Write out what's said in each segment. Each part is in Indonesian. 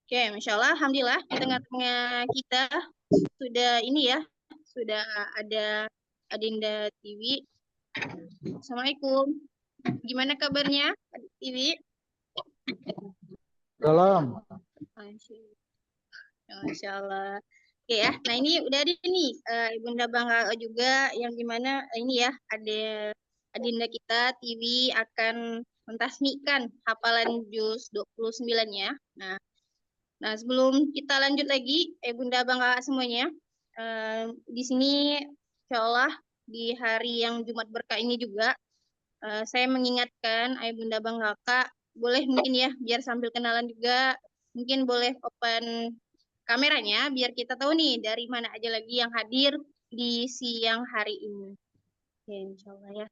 Oke, Masya Allah, Alhamdulillah di tengah-tengah kita sudah ini ya, sudah ada Adinda TV. Assalamualaikum. Gimana kabarnya, Adik TV? Salam. Masya Allah. Oke ya, nah ini udah ada nih Ibunda Bangga juga yang dimana ini ya ada Adinda kita TV akan mentasmikan hafalan juz 29-nya. Nah, sebelum kita lanjut lagi, Bunda Bangga semuanya, di sini insya Allah di hari yang Jumat berkah ini juga, saya mengingatkan Bunda Bangga Kak, boleh mungkin ya, biar sambil kenalan juga, mungkin boleh open kameranya, biar kita tahu nih dari mana aja lagi yang hadir di siang hari ini. Oke, insya Allah ya.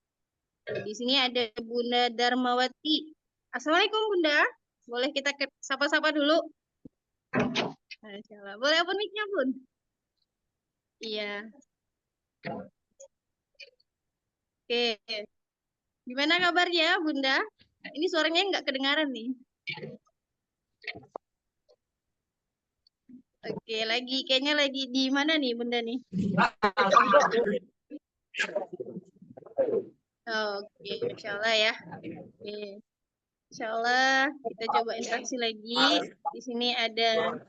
Di sini ada Bunda Darmawati. Assalamualaikum Bunda, boleh kita sapa-sapa dulu? Masya Allah. Boleh open mic-nya, Bun? Iya. Oke. Gimana kabarnya, Bunda? Ini suaranya nggak kedengaran nih. Oke, kayaknya lagi di mana nih, Bunda nih? Oke, Masya Allah ya. Oke. Insya Allah kita coba interaksi lagi. Di sini ada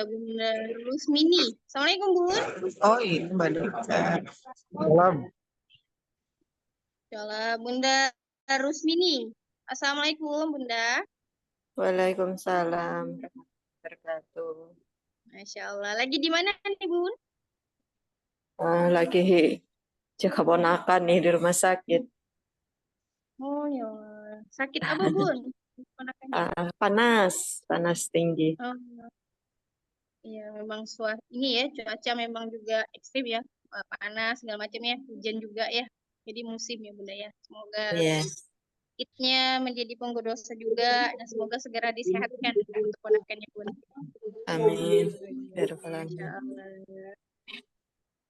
Bunda Rusmini. Assalamualaikum, Bun. Oh, ini Mbak Dika. Salam. Insya Allah, Bunda Rusmini. Assalamualaikum, Bunda. Waalaikumsalam wabarakatuh. Masya Allah. Lagi di mana nih, Bun? Lagi jaga ponakan nih di rumah sakit. Oh ya, sakit apa Bun? Ponakannya? Panas tinggi. Oh, iya memang ini ya cuaca memang juga ekstrim ya, panas segala macam ya, hujan juga ya. Jadi musim ya Bunda ya. Semoga kitnya menjadi penggoda dosa juga dan semoga segera disehatkan untuk ponakannya Bun. Amin.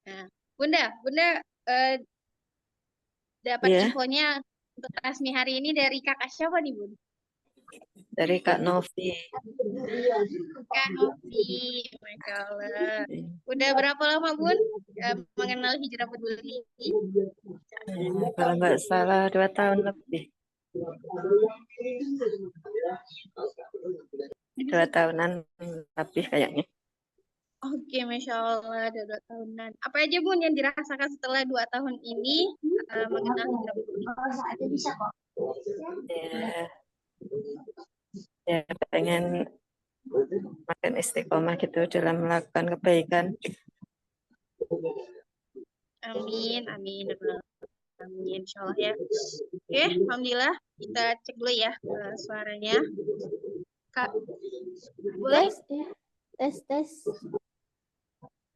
Nah, Bunda dapat infonya untuk resmi hari ini dari kakak siapa nih Bun? Dari Kak Novi. Kak Novi, Masya Allah. Udah berapa lama Bun mengenal Hijrah Peduli? Kalau nggak salah 2 tahun lebih. 2 tahunan lebih kayaknya. Oke, Masya Allah, ada 2 tahunan. Apa aja Bun yang dirasakan setelah 2 tahun ini mengenal Hijrah Peduli? Ya, pengen makin istiqomah gitu dalam melakukan kebaikan. Amin, amin. Amin, insya Allah ya. Oke, Alhamdulillah. Kita cek dulu ya suaranya. Kak, boleh? Tes.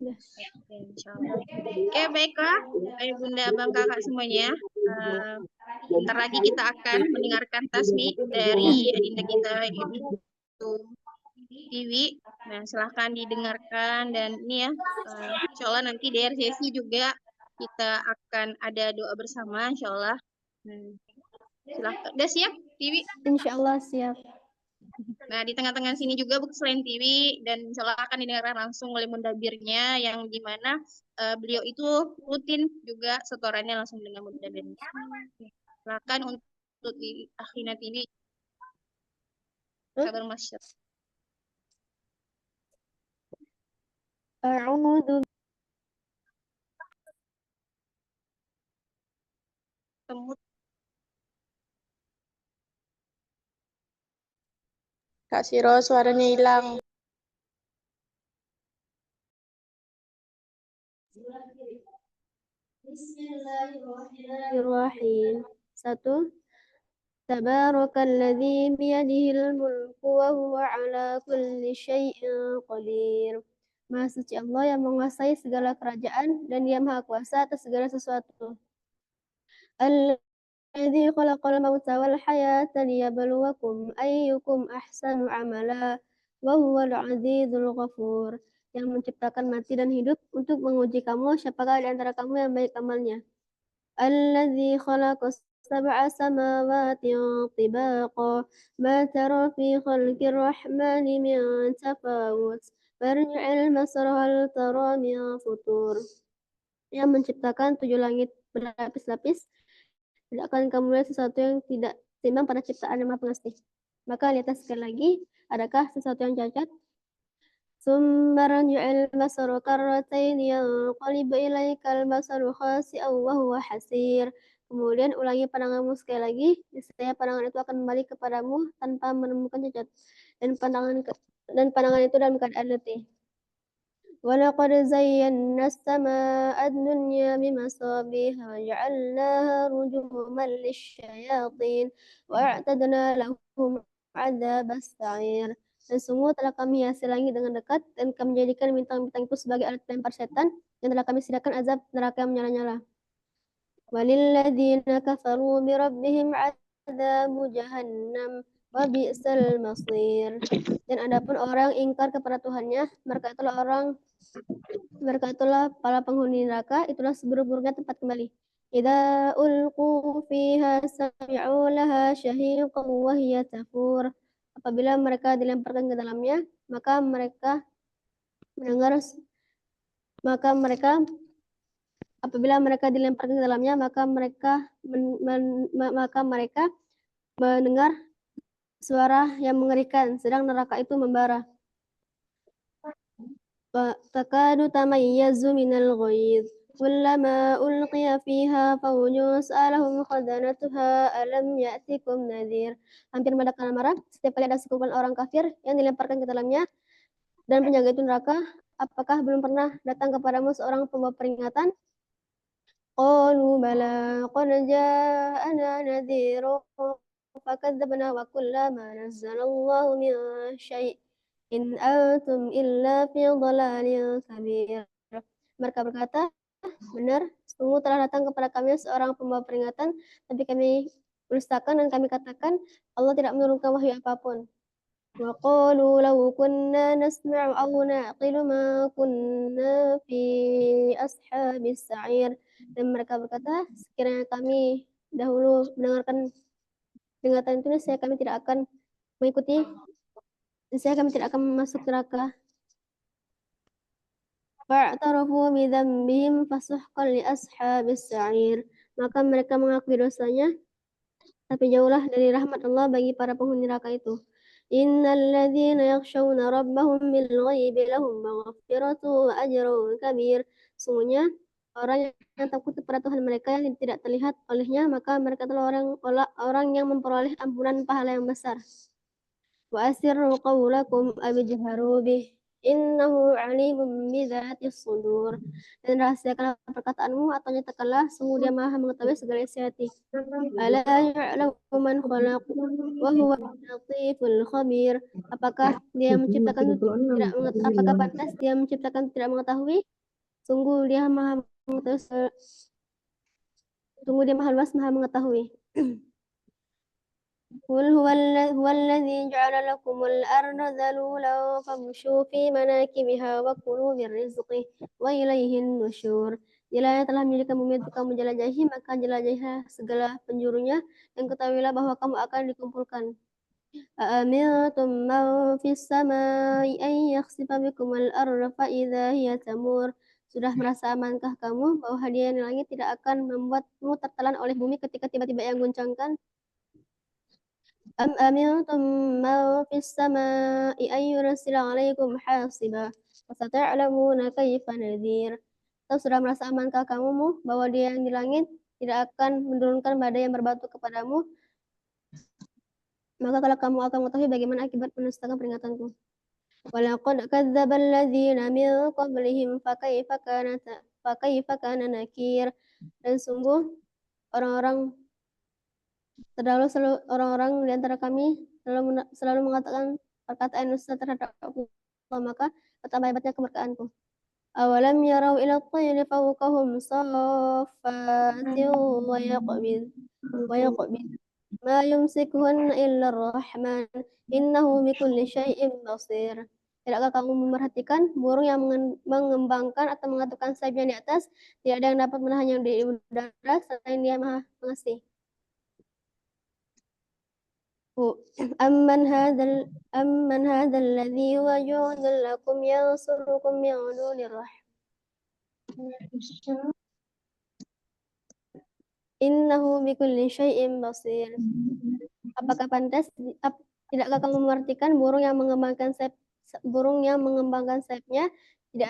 Oke, baiklah. Ayo Bunda, Abang, Kakak semuanya. Bentar lagi kita akan mendengarkan tasmi dari adinda kita yaitu Tiwi. Nah, silahkan didengarkan dan ini ya, insya Allah nanti di sesi juga kita akan ada doa bersama, insya Allah. Silahkan. Udah siap, Tiwi? Insya Allah siap. Nah, di tengah-tengah sini juga selain TV dan insya Allah akan didengarkan langsung oleh mundabirnya yang dimana beliau itu rutin juga setorannya langsung dengan mundabirnya. Silakan untuk di Akhina TV. Kabar masyarakat. A'udzu Kak Siro suaranya hilang. Bismillahirrahmanirrahim. 1. Tabarakalladzi biyadihil mulku wa huwa ala kulli syai'in qadir. Maha suci Allah yang menguasai segala kerajaan dan Dia Maha Kuasa atas segala sesuatu. Alladzi khalaqal mauta wal hayata liyabluwakum ayyukum ahsanu amala wa huwal azizul ghafur. Yang menciptakan mati dan hidup untuk menguji kamu siapakah di antara kamu yang baik amalnya. Alladzi khalaqas سبع سماوات طباقا ما ترى في خلق الرحمن من تفاوت فارجع البصر هل ترى من فطور. Yang menciptakan 7 langit berlapis-lapis, tidak akan kamu lihat sesuatu yang tidak seimbang pada ciptaan yang Maha Pengasih. Maka lihatlah sekali lagi, adakah sesuatu yang cacat? ثم رجع البصر كرتين ينقلب إليك البصر خاسئا وهو حسير. Kemudian ulangi pandanganmu sekali lagi, niscaya pandangan itu akan kembali kepadamu tanpa menemukan cacat, dan pandangan itu dalam keadaan letih. وَلَقَدْ زَيَّنَّا السَّمَاءَ الدُّنْيَا بِمَصَابِيحَ وَجَعَلْنَاهَا رُجُومًا لِلشَّيَاطِينِ وَأَعْتَدْنَا لَهُمْ عَذَابَ السَّعِيرِ. Dan sungguh telah kami hiasi langit dengan dekat, dan kami menjadikan bintang-bintang itu sebagai alat pelempar setan, dan telah kami sediakan azab neraka yang menyala-nyala. وَلِلَّذِينَ كَفَرُوا بِرَبِّهِمْ عَذَابُ جَهَنَّمَ وَبِئْسَ الْمَصِيرِ. Dan adapun orang yang ingkar kepada Tuhannya, mereka itulah para penghuni neraka, itulah seburuk-buruknya tempat kembali. Idza ulqu fiha sami'u laha shahiqan wa hiya tafur. Apabila mereka dilemparkan ke dalamnya, maka mereka mendengar suara yang mengerikan, sedang neraka itu membara. Takadu tamayyazu minal ghayz kullama ulqiya fiha fawjun sa'alahum khadanatuha alam ya'tikum nadhir. Hampir mendekati marah setiap kali ada sekumpulan orang kafir yang dilemparkan ke dalamnya, dan penjaga itu neraka, apakah belum pernah datang kepadamu seorang pembawa peringatan? Qalu bala qad ja'ana nadhirun fakadzabna wa kullama nazzalallahu min syai' in antum illa fi dhalalin kabir. Mereka berkata, benar, sungguh telah datang kepada kami seorang pembawa peringatan, tapi kami dustakan dan kami katakan Allah tidak menurunkan wahyu apapun. Wa qalu law kunna nasma'u aw naqilu ma kunna fi ashabis sa'ir. Dan mereka berkata, sekiranya kami dahulu mendengarkan peringatan itu, saya kami tidak akan mengikuti, saya kami tidak akan masuk neraka. Fa'tarafu bidzambihim fasuhqan li ashabis sa'ir. Maka mereka mengakui dosanya, tapi jauhlah dari rahmat Allah bagi para penghuni neraka itu. Innal ladzina yakhshawna rabbahum bil ghaibi lahum maghfiratu wa ajrun kabir. Sungguhnya orang yang takut kepada Tuhan mereka yang tidak terlihat olehnya, maka mereka adalah orang yang memperoleh ampunan pahala yang besar. Wa asirru qawlakum aw ijharu bih innahu alimun bidzatis sudur. Dan rahasiakanlah perkataanmu atau nyatakanlah, sungguh Dia Maha mengetahui segala isi hati. Ala ya'lamu man khalaq wa huwa latiful khabir. Apakah pantas Dia menciptakan tidak mengetahui? Sungguh Dia Maha mengetahui, sungguh Dia Maha luas, Maha mengetahui. قل هو الذي جعل لكم الأرض ذلولا فامشوا في مناكبها وكلوا من رزقه وإليه النشور. Dialah yang telah menjadikan bumi untuk kamu jelajahi, maka jelajahilah segala penjurunya, dan ketahuilah bahwa kamu akan dikumpulkan. أأمنتم من في السماء أن يخسف بكم الأرض فإذا هي تمور. Sudah merasa amankah kamu bahwa Dia di langit tidak akan membuatmu tertelan oleh bumi ketika tiba-tiba Ia guncangkan? Am amintum man fis samaa'i an yursila 'alaikum hasiba fasata'lamuna kaifa nadhir. Atau sudah merasa amankah kamu bahwa Dia yang di langit tidak akan menurunkan badai yang berbatu kepadamu? Maka kalau kamu akan mengetahui bagaimana akibat mendustakan peringatanku. Walaqad kadzdzaba alladziina min qablihim fakaifa kana nakir. Dan sungguh orang-orang di antara kami selalu mengatakan perkataan dusta terhadap Allah, maka betapa hebatnya kemurkaanku. Awalam yarau ila at-tayri fawqahum saffatin wa yaqbid ma yumsikuhunna illa ar-rahman innahu bikulli syai'in basir. Tidakkah kamu memerhatikan burung yang mengembangkan atau mengatupkan sayapnya di atas? Tidak ada yang dapat menahan yang di udara selain Dia Maha Pengasih. أمن هذا الذي هو جند لكم ينصركم من دون الرحمن إنه بكل شيء بصير. Apakah pantas tidakkah kamu mengartikan burung yang mengembangkan sayapnya tidak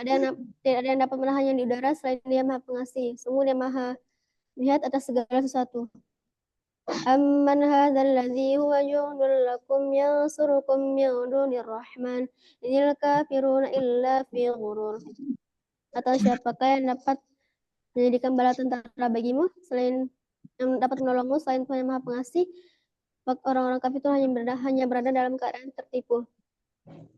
ada yang dapat menahannya di udara selain Dia Maha Pengasih. Sungguh Dia Maha lihat atas segala sesuatu. Amman hadzal ladzi huwa jundun lakum yansurukum min dunir rahman inil kafiruna illa fi ghurur. Atau siapakah yang dapat menjadikan bala tentara bagimu selain yang dapat menolongmu selain Tuhan Yang Maha Pengasih? Orang-orang kafir itu hanya berada dalam keadaan tertipu.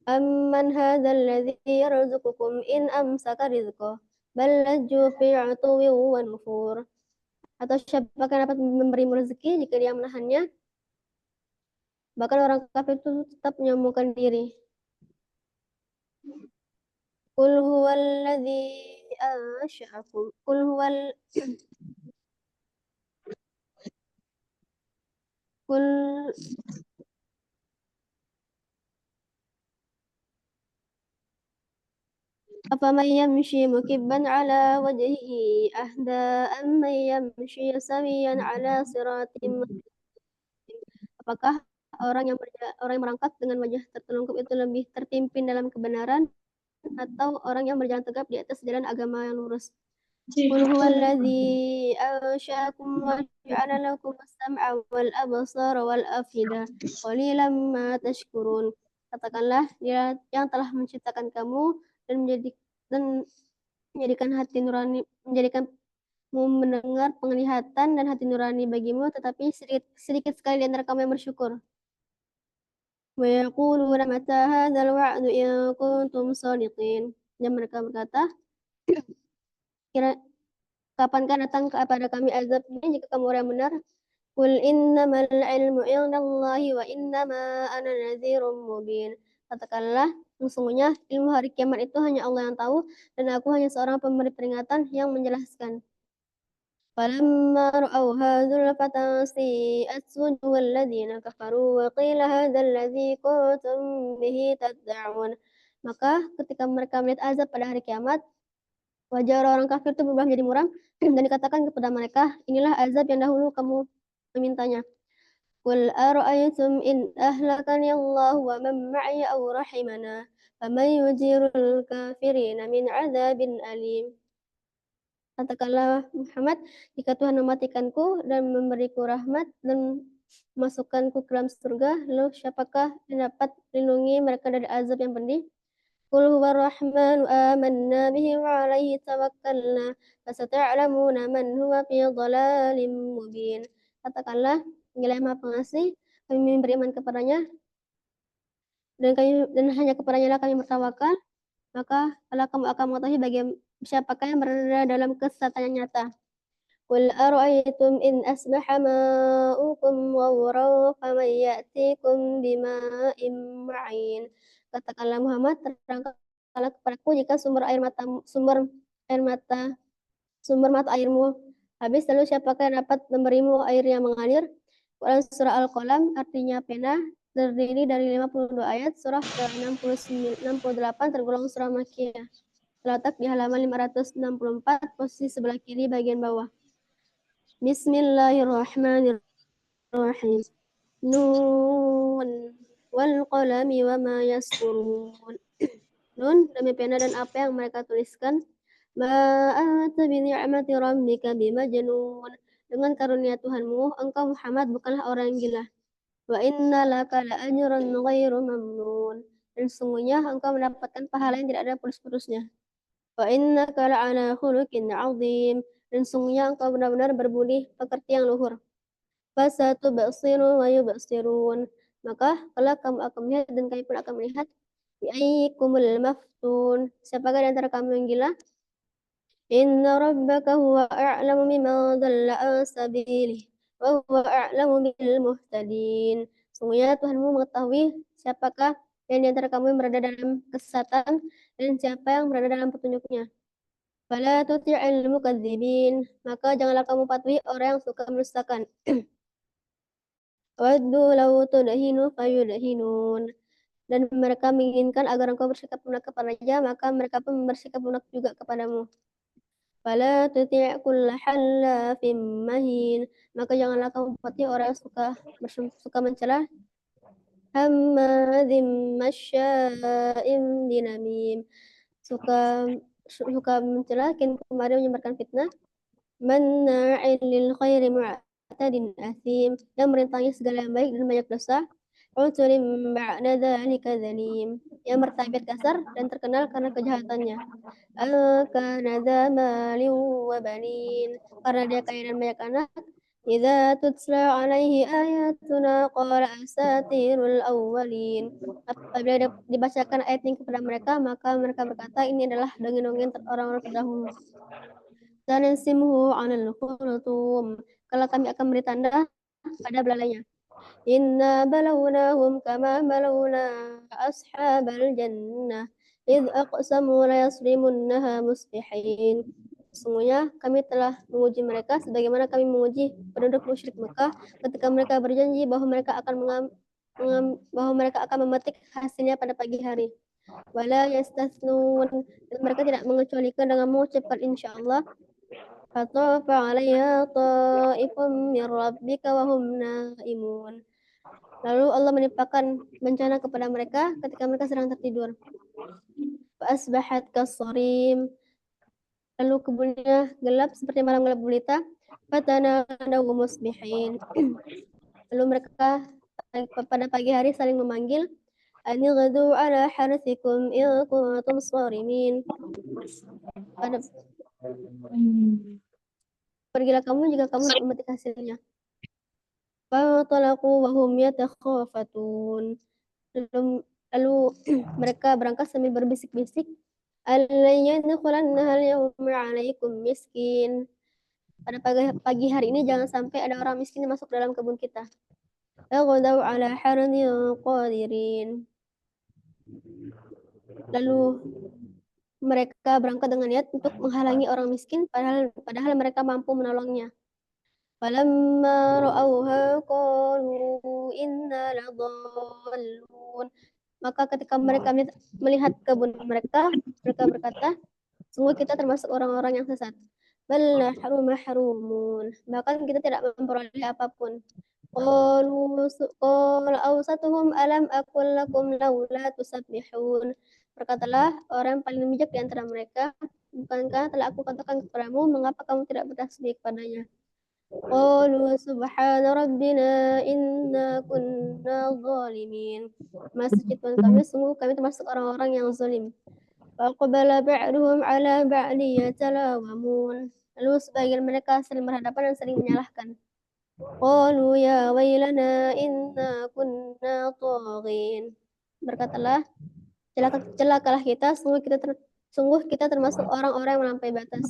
Amman hadzal ladzi yarzuqukum in amsaka rizqah bal lajju fi 'utuwwin wa nufur. Atau siapakah yang dapat memberimu rezeki jika Dia menahannya? Bahkan orang kafir itu tetap menyambungkan diri. Qul huwallazi ansha'akum أفمن يمشي مكبا على وجهه أهدى أمن يمشي سويا على صراط مستقيم. Apakah orang yang merangkak dengan wajah tertelungkup itu lebih terpimpin dalam kebenaran atau orang yang berjalan tegap di atas jalan agama yang lurus? Qul huwallazi ansha'akum wa ja'ala lakum as-sam'a wal absara wal afida qalilan ma tashkurun. Katakanlah Dia yang telah menciptakan kamu dan menjadikan hati nurani, menjadikanmu mendengar penglihatan dan hati nurani bagimu, tetapi sedikit sekali di antara kamu yang bersyukur. Wa yaquluna mata hadzal wa'du in kuntum shadiqin. Dan mereka berkata, kapankah datang kepada kami azab ini jika kamu orang benar? Qul innamal ilmu indallahi wa innama ana nadhirun mubin. Katakanlah, sesungguhnya ilmu hari kiamat itu hanya Allah yang tahu dan aku hanya seorang pemberi peringatan yang menjelaskan. فَلَمَّا رَأَوْهَا زُلْفَةً سِيئَتْ وُجُوهُ الَّذِينَ كَفَرُوا وَقِيلَ هَذَا الَّذِي كُنتُم بِهِ تَدَّعُونَ. Maka ketika mereka melihat azab pada hari kiamat, wajah orang kafir itu berubah menjadi muram dan dikatakan kepada mereka, inilah azab yang dahulu kamu memintanya. Qul ara'aytum in ahlakani Allah wa man ma'i aw rahimana faman yujirul kafirina min 'adzabin alim. Katakanlah Muhammad, jika Tuhan mematikanku dan memberiku rahmat dan memasukkanku ke dalam surga, lalu siapakah yang dapat melindungi mereka dari azab yang pedih? Qul huwa rahmanu amanna bihi wa alaihi tawakkalna fasata'lamuna man huwa fi dhalalin mubin. Katakanlah, Dialah Yang Maha Pengasih, kami beriman kepadanya dan hanya kepadanya lah kami bertawakal. Maka kalau kamu akan mengetahui siapakah yang berada dalam kesesatan yang nyata. Qul ara'aytum in asbaha ma'ukum ghawran faman ya'tikum bima'in ma'in. Katakanlah Muhammad, terangkanlah kepadaku jika sumber mata airmu habis, lalu siapakah yang dapat memberimu air yang mengalir? Quran surah Al-Qalam artinya pena, terdiri dari 52 ayat. Surah ke-68 tergolong surah Makkiyah. Terletak di halaman 564, posisi sebelah kiri bagian bawah. Bismillahirrahmanirrahim. Nun wal qalami wa ma yasturun. Nun, demi pena dan apa yang mereka tuliskan. Ma anta bi ni'mati rabbika bimajnun. Dengan karunia Tuhanmu, engkau Muhammad bukanlah orang yang gila. Wa inna laka la ajran ghairu mamnun. Dan sesungguhnya engkau mendapatkan pahala yang tidak ada putus-putusnya. Wa innaka la'ala khuluqin 'azim. Dan sesungguhnya engkau benar-benar berbudi pekerti yang luhur. Fasatubsiru wa yubsirun. Maka kelak kamu akan melihat dan kami pun akan melihat. Bi'ayyikumul maftun. Siapakah di antara kamu yang gila? Inna rabbaka huwa a'lamu biman dhalla an sabilihi wa huwa a'lamu bil muhtadin. Sungguhnya Tuhanmu mengetahui siapakah yang di antara kamu yang berada dalam kesesatan dan siapa yang berada dalam petunjuknya. Fala tuti'il mukadzibin. Maka janganlah kamu patuhi orang yang suka mendustakan. Waddu law tudhinu fayudhinun. Dan mereka menginginkan agar engkau bersikap lunak kepadanya, maka mereka pun bersikap lunak juga kepadamu. Fala tuti' kulla hallafin mahin. Maka janganlah kamu patuhi orang yang suka mencela, hammadzim masya'im binamim. Suka mencela, kemarin menyebarkan fitnah, manna'in lil khairi mu'tadin asim, yang merintangi segala yang baik dan banyak dosa, utulim ba'da dzalika zalim, yang bertabiat kasar dan terkenal karena kejahatannya. Kana dza malin wa banin, karena dia kaya dan banyak anak. Idza tutla alaihi ayatuna qala asatirul awwalin. Apabila dibacakan ayat ini kepada mereka, maka mereka berkata, ini adalah dongeng-dongeng orang-orang terdahulu. Sanansimuhu 'alal khurtum. Kalau kami akan beri tanda pada belalainya. Inna balawnahum kama balawna ashabal jannah idh aqsamu la yasrimunnaha musbihin. Sesungguhnya kami telah menguji mereka sebagaimana kami menguji penduduk musyrik Mekah ketika mereka berjanji bahwa mereka akan memetik hasilnya pada pagi hari. Wala yastathnun, dan mereka tidak mengecualikan dengan mengucapkan insyaallah. Fatafa 'alaiha ta'ifum min rabbika wa hum naimun. Lalu Allah menimpakan bencana kepada mereka ketika mereka sedang tertidur. Fa'asbahat kassarim. Lalu kebunnya gelap seperti malam gelap gulita. Fatanadaw musbihin. Lalu mereka pada pagi hari saling memanggil, anighdu ala harthikum in kuntum sharimin. Pergilah kamu jika kamu memetik hasilnya. Fantalaqu wa hum yatakhafatun. Lalu mereka berangkat sambil berbisik-bisik, allan yadkhulannaha al-yawma 'alaikum miskin. Pada pagi hari ini jangan sampai ada orang miskin yang masuk dalam kebun kita. Faghdaw 'ala hardin qadirin. Lalu mereka berangkat dengan niat untuk menghalangi orang miskin, padahal mereka mampu menolongnya. Falamma ra'awha qalu inna ladallun. Maka ketika mereka melihat kebun mereka berkata, sungguh kita termasuk orang-orang yang sesat. Bal nahnu mahrumun. Bahkan kita tidak memperoleh apapun. Qala awsatuhum alam aqul lakum laula tusabbihun. Berkatalah orang yang paling bijak di antara mereka, bukankah telah aku katakan kepadamu, mengapa kamu tidak bertasbih kepadanya? Qalu subhana rabbina inna kunna zalimin. Maha suci Tuhan kami, sungguh kami termasuk orang-orang yang zalim. Faqbala ba'duhum ala ba'di yatalawamun. Lalu sebagian mereka saling berhadapan dan saling menyalahkan. Qalu ya wailana inna kunna taghin. Berkatalah, celakalah kita, sungguh kita termasuk orang-orang yang melampaui batas.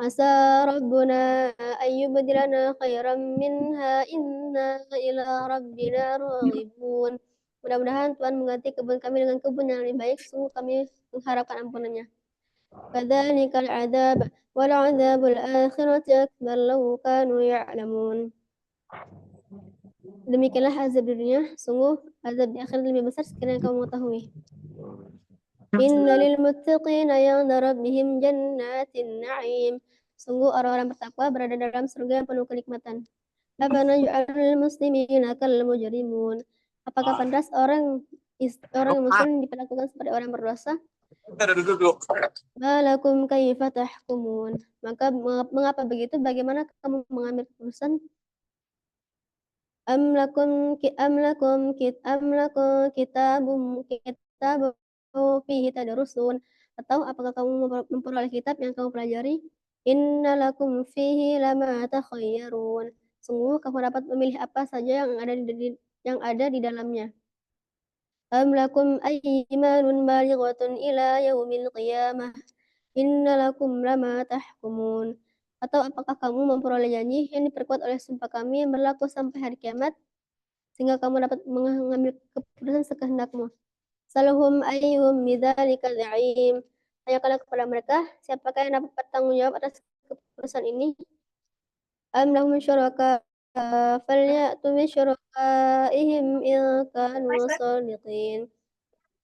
Asa rabbuna ayyubdilana khairan minha inna ila rabbina raghibun. Mudah-mudahan Tuhan mengganti kebun kami dengan kebun yang lebih baik, sungguh kami mengharapkan ampunannya. Kadzalikal adzab wal adzabul akhirati akbar law kanu ya'lamun. Demikianlah azab di dunia, sungguh azab di akhirat lebih besar sekiranya kamu mengetahui. Inna lil muttaqina 'inda rabbihim jannatin na'im. Sungguh orang-orang bertakwa berada dalam surga yang penuh kenikmatan. Afanaj'alul muslimina kal mujrimun. Apakah pantas orang muslim diperlakukan seperti orang berdosa? Malakum kaifa tahkumun. Maka mengapa begitu? Bagaimana kamu mengambil keputusan? Am lakum kitabum fihi tadrusun. Atau apakah kamu memperoleh kitab yang kamu pelajari? Inna lakum fihi lama takhayyarun. Sungguh kamu dapat memilih apa saja yang ada di dalamnya. Am lakum aymanun balighatun ila yaumil qiyamah. Inna lakum lama tahkumun. Atau apakah kamu memperoleh janji yang diperkuat oleh sumpah kami yang berlaku sampai hari kiamat, sehingga kamu dapat mengambil keputusan sekehendakmu. Salhum ayyuhum bidzalika za'im. Tanyakanlah kepada mereka, siapakah yang dapat bertanggung jawab atas keputusan ini? Am lahum syuraka فليأتوا بشركائهم إن كانوا صادقين.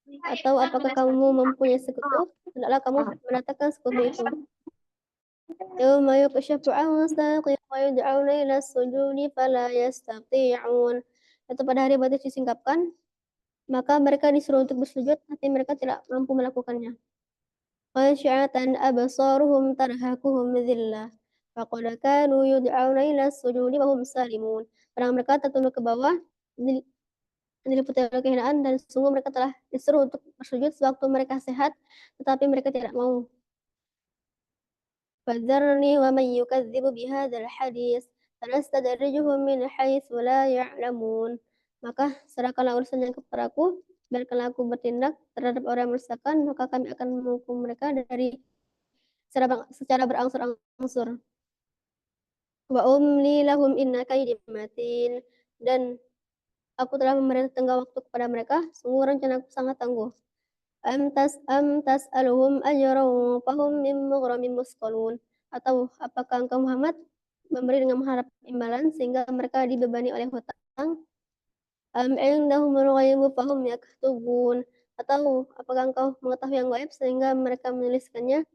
Atau apakah kamu mempunyai sekutu? Hendaklah kamu mendatangkan sekutu itu. Yauma yukshafu an saqin wa yud'auna ila sujudi fala yastati'un. Atau pada hari batu disingkapkan, maka mereka disuruh untuk bersujud, tapi mereka tidak mampu melakukannya. Khasyi'atan absaruhum tarhaquhum dhillah. Faqad kanu yud'auna ila sujudi wa hum salimun. Padahal mereka tertunduk ke bawah, diliputi oleh kehinaan, dan sungguh mereka telah disuruh untuk bersujud sewaktu mereka sehat, tetapi mereka tidak mau. فذرني ومن يكذب بهذا الحديث سنستدرجهم من حيث لا يعلمون. Maka serahkanlah urusannya kepadaku, biarkanlah aku bertindak terhadap orang yang merusakan, maka kami akan menghukum mereka dari secara berangsur-angsur. Wa umli lahum inna kaydi matin. Dan aku telah memberi tenggang waktu kepada mereka, sungguh rencanaku sangat tangguh. Am tas'aluhum ajran fahum min maghramin musqalun. Atau apakah engkau Muhammad memberi dengan mengharap imbalan sehingga mereka dibebani oleh hutang? Am indahumul ghaibu fahum yaktubun. Atau apakah engkau mengetahui yang gaib sehingga mereka menuliskannya?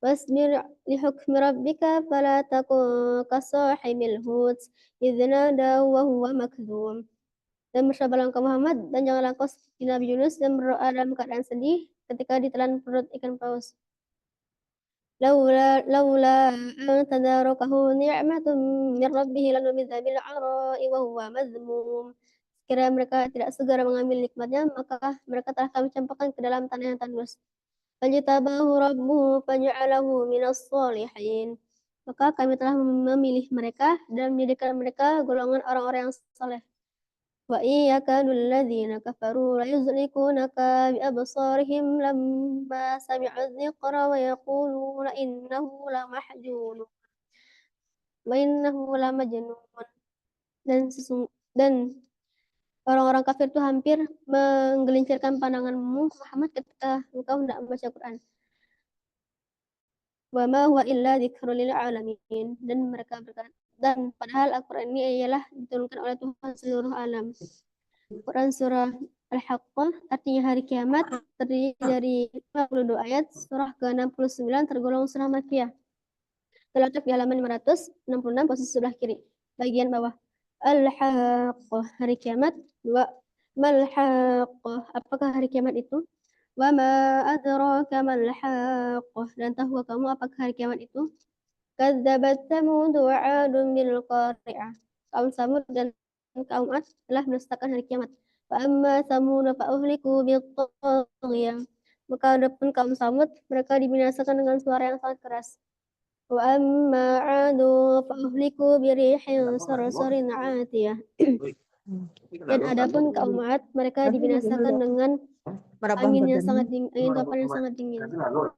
Wasbir li hukmi rabbika fala takun kasahibil hut idh nada wa huwa makdzum. Dan bersabarlah engkau Muhammad, dan janganlah engkau seperti Nabi Yunus yang berdoa dalam keadaan sedih ketika ditelan perut ikan paus. Laula an tadarakahu ni'matun min rabbih lanubidha bil 'ara'i wa huwa madhmum. Sekiranya mereka tidak segera mengambil nikmatnya, maka mereka telah kami campakkan ke dalam tanah yang tandus. Fajtabahu rabbuhu faj'alahu minas shalihin. Maka kami telah memilih mereka dan menjadikan mereka golongan orang-orang yang saleh. Wa iyyakadu alladhina kafaru la yuzlikunaka bi absarihim lamma sami'u dzikra wa yaquluna innahu lamahjun wa innahu lamajnun. Dan orang-orang kafir itu hampir menggelincirkan pandanganmu Muhammad ketika engkau hendak membaca Quran. Wa ma huwa illa dzikrul lil alamin. Dan mereka berkata, dan padahal Al-Quran ini ialah diturunkan oleh Tuhan seluruh alam. Quran surah Al-Haqqah artinya hari kiamat, terdiri dari 52 ayat. Surah ke-69 tergolong surah Makkiyah. Terletak di halaman 566 posisi sebelah kiri bagian bawah. Al-Haqqah, hari kiamat. Wa mal haqqah, apakah hari kiamat itu? Wa ma adraka mal haqqah, dan tahu kamu apakah hari kiamat itu? Kadzabat Tsamud wa 'adun bil qari'ah. Kaum Samud dan kaum 'Ad telah mendustakan hari kiamat. Fa amma Tsamud fa uhliku bit taghiyah. Maka adapun kaum Samud, mereka dibinasakan dengan suara yang sangat keras. Wa amma 'adu fa uhliku bi rihin sarsarin 'atiyah. Dan adapun kaum 'Ad, mereka dibinasakan dengan angin yang sangat dingin, angin topan yang sangat dingin.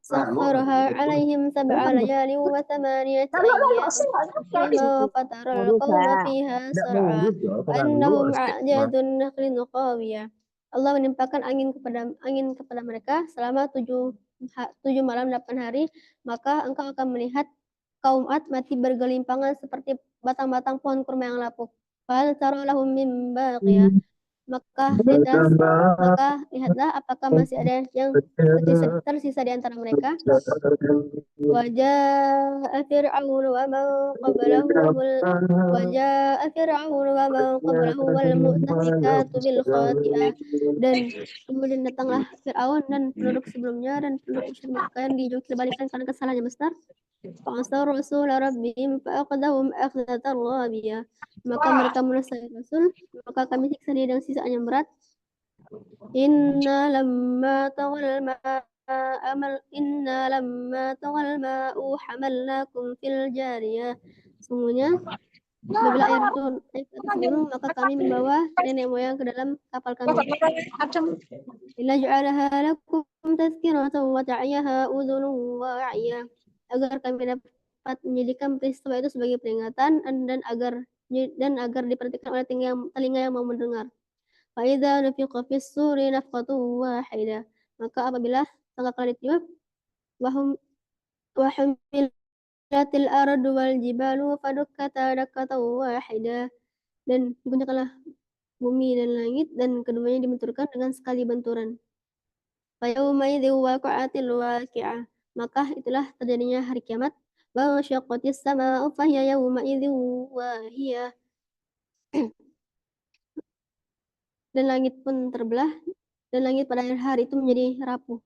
Sakharaha 'alaihim sab'a layalin wa thamaniyata ayyamin fataral qawma fiha sar'a annahum a'jadun nakhlin qawiyah. Allah menimpakan angin kepada mereka selama 7 malam 8 hari, maka engkau akan melihat kaum 'Ad mati bergelimpangan seperti batang-batang pohon kurma yang lapuk. Fal tara lahum min baqiyah. Maka lihatlah apakah masih ada yang tersisa di antara mereka. Waja'a Fir'aun wa man qablahu wal mu'tafikatu bil khati'ah. Dan kemudian datanglah Fir'aun dan penduduk sebelumnya dan penduduk musyrik Makkah yang dijungkir balikan karena kesalahannya besar. Fa'asar rasul rabbihim fa'aqadahum akhdatan rabiyah. Maka mereka menasai Rasul, maka kami siksa dia dengan siksaan yang berat. Inna lamma tawal ma'u hamalnakum fil jariyah. Sungguhnya apabila air itu naik ke atas gunung, maka kami membawa nenek moyang ke dalam kapal kami. Illa ja'alaha lakum tazkiratan wa ta'iyaha udhunun wa'iyah. Agar kami dapat menjadikan peristiwa itu sebagai peringatan dan agar diperhatikan oleh telinga yang mau mendengar. Fa'idha nufiqa fis suri nafqatu wahidah. Maka apabila sangkakala ditiup, wahum Wahulatil ardu wal jibalu fadukkata dakkatan wahidah. Dan digoncangkanlah bumi dan langit, dan keduanya dibenturkan dengan sekali benturan. Fayaumaidzin waqa'atil waqi'ah. Maka itulah terjadinya hari kiamat. Wa syaqqatis sama'u fahiya yaumaidzin wahiyah. Dan langit pun terbelah, dan langit pada hari itu menjadi rapuh.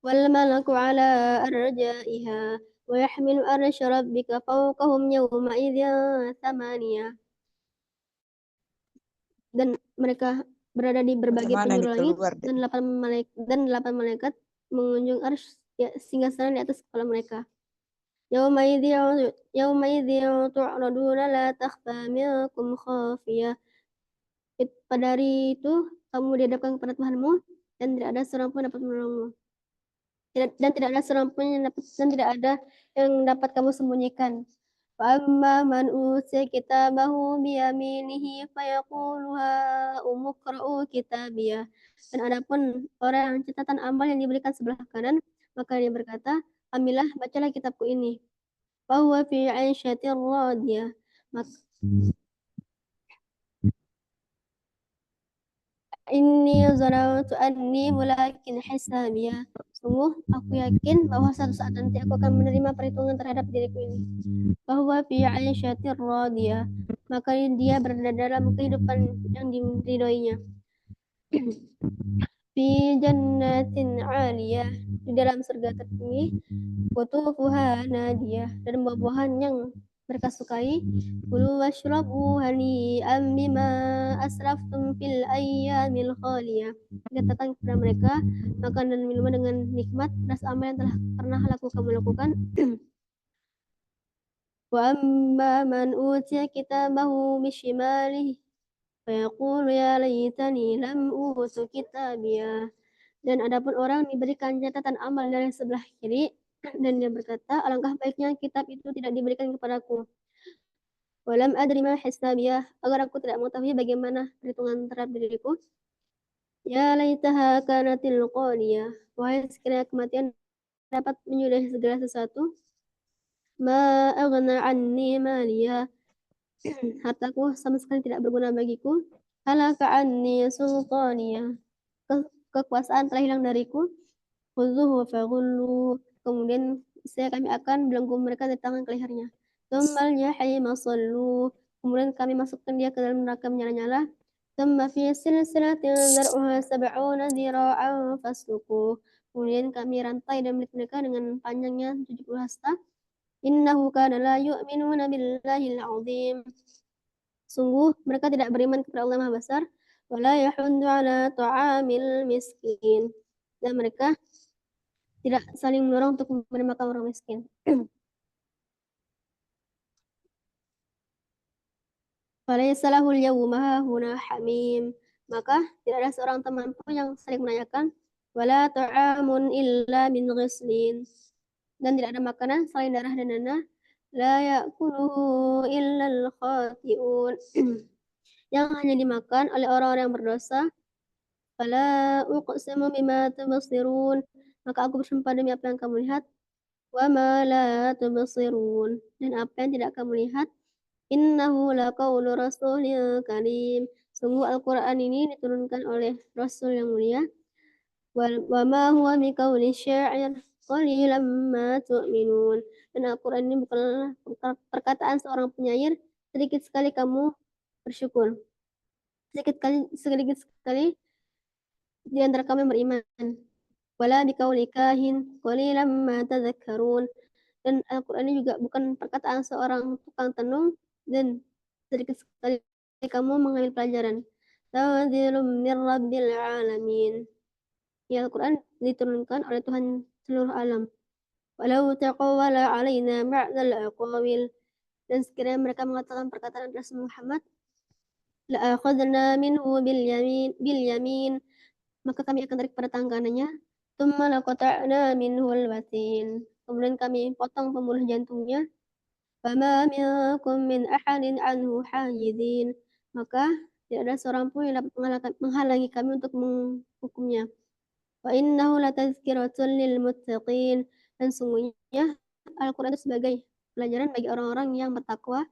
Wal malaku ala arjaiha wa yahmilu arsy rabbika fawqahum yawmaidzin thamaniyah. Dan mereka berada di berbagai penjuru langit, dan 8 malaikat mengunjung arsy singgasana di atas kepala mereka. Yaumaidzi tu'raduna la takhfa minkum khafiyah. Pada hari itu kamu dihadapkan kepada Tuhanmu, dan tidak ada seorang pun dapat menolongmu. Dan tidak ada seorang pun yang dapat kamu sembunyikan. Fa'amma man utiya kitabahu biyaminihi fayaqulu ha'umu qra'u kitabiyah. Dan adapun orang yang catatan amal yang diberikan sebelah kanan, maka dia berkata, ambillah, bacalah kitabku ini. Fahuwa fi 'aisyatir radiyah. Inni zanantu anni mulakin hisabiyah. Sungguh aku yakin bahwa suatu saat nanti aku akan menerima perhitungan terhadap diriku ini. Bahwa fi 'aisyatir radiyah. Maka dia berada dalam kehidupan yang diridhoinya. Fi jannatin 'aliyah. Di dalam surga tertinggi. Qutufuha nadiyah. Dan buah-buahan yang mereka sukai. Kulu washrabu hani'an bima asraftum fil ayyamil khaliyah. Dikatakan kepada mereka, makan dan minuman dengan nikmat atas amal yang telah pernah kamu lakukan. Wa amma man utiya kitabahu bishimalihi fayaqulu ya laytani lam utu kitabiyah. Dan adapun orang diberikan catatan amal dari sebelah kiri, dan dia berkata, alangkah baiknya kitab itu tidak diberikan kepadaku. Walam adri ma hisabiyah, agar aku tidak mengetahui bagaimana perhitungan terhadap diriku. Ya laitaha kanatil qadiyah, wahai sekiranya kematian dapat menyudahi segala sesuatu. Ma aghna anni maliyah, hartaku sama sekali tidak berguna bagiku. Halaka anni sultaniyah, kekuasaan telah hilang dariku. Khudhuhu faghullu, kemudian kami akan belenggu mereka dari tangan ke lehernya. Tsummal jahima sallu, kemudian kami masukkan dia ke dalam neraka menyala-nyala. Tsumma fi silsilatin zar'uha sab'una dhira'an fasluku, kemudian kami rantai dan belit mereka dengan panjangnya 70 hasta. Innahu kana la yu'minuna billahil azim, sungguh mereka tidak beriman kepada Allah Maha Besar. Wala yahuddu ala ta'amil miskin, dan mereka tidak saling mendorong untuk menerima orang miskin. Falaysa lahul yawma huna hamim, maka tidak ada seorang teman pun yang saling menanyakan. Wala ta'amun illa min ghislin, dan tidak ada makanan selain darah dan nanah. La ya'kuluhu illa al-khati'un, yang hanya dimakan oleh orang-orang yang berdosa. Fala uqsimu bima tubsirun, maka aku bersumpah demi apa yang kamu lihat. Wa ma la tubsirun, dan apa yang tidak kamu lihat. Innahu laqaulu rasulil karim, sungguh Al-Quran ini diturunkan oleh Rasul yang mulia. Wa ma huwa biqauli syair qalilan ma tu'minun, dan Al-Quran ini bukanlah perkataan seorang penyair, sedikit sekali kamu bersyukur. Sedikit sekali di antara kamu yang beriman. Wala biqauli kahin qalilan ma tadhakkarun, dan Al-Quran ini juga bukan perkataan seorang tukang tenung, dan sedikit sekali kamu mengambil pelajaran. Tanzilum mir rabbil alamin, ya Al-Quran diturunkan oleh Tuhan seluruh alam. Walau taqawwala alaina ba'dal aqawil, dan sekiranya mereka mengatakan perkataan Rasul Muhammad, la akhadna minhu bil yamin, maka kami akan tarik pada tangan kanannya. Tsumma laqata'na minhu al-watin, kemudian kami potong pembuluh jantungnya. Fama minkum min ahadin anhu hajizin, maka tidak ada seorang pun yang dapat menghalangi kami untuk menghukumnya. Wa innahu latazkiratun lil muttaqin, dan sungguhnya Al-Quran itu sebagai pelajaran bagi orang-orang yang bertakwa.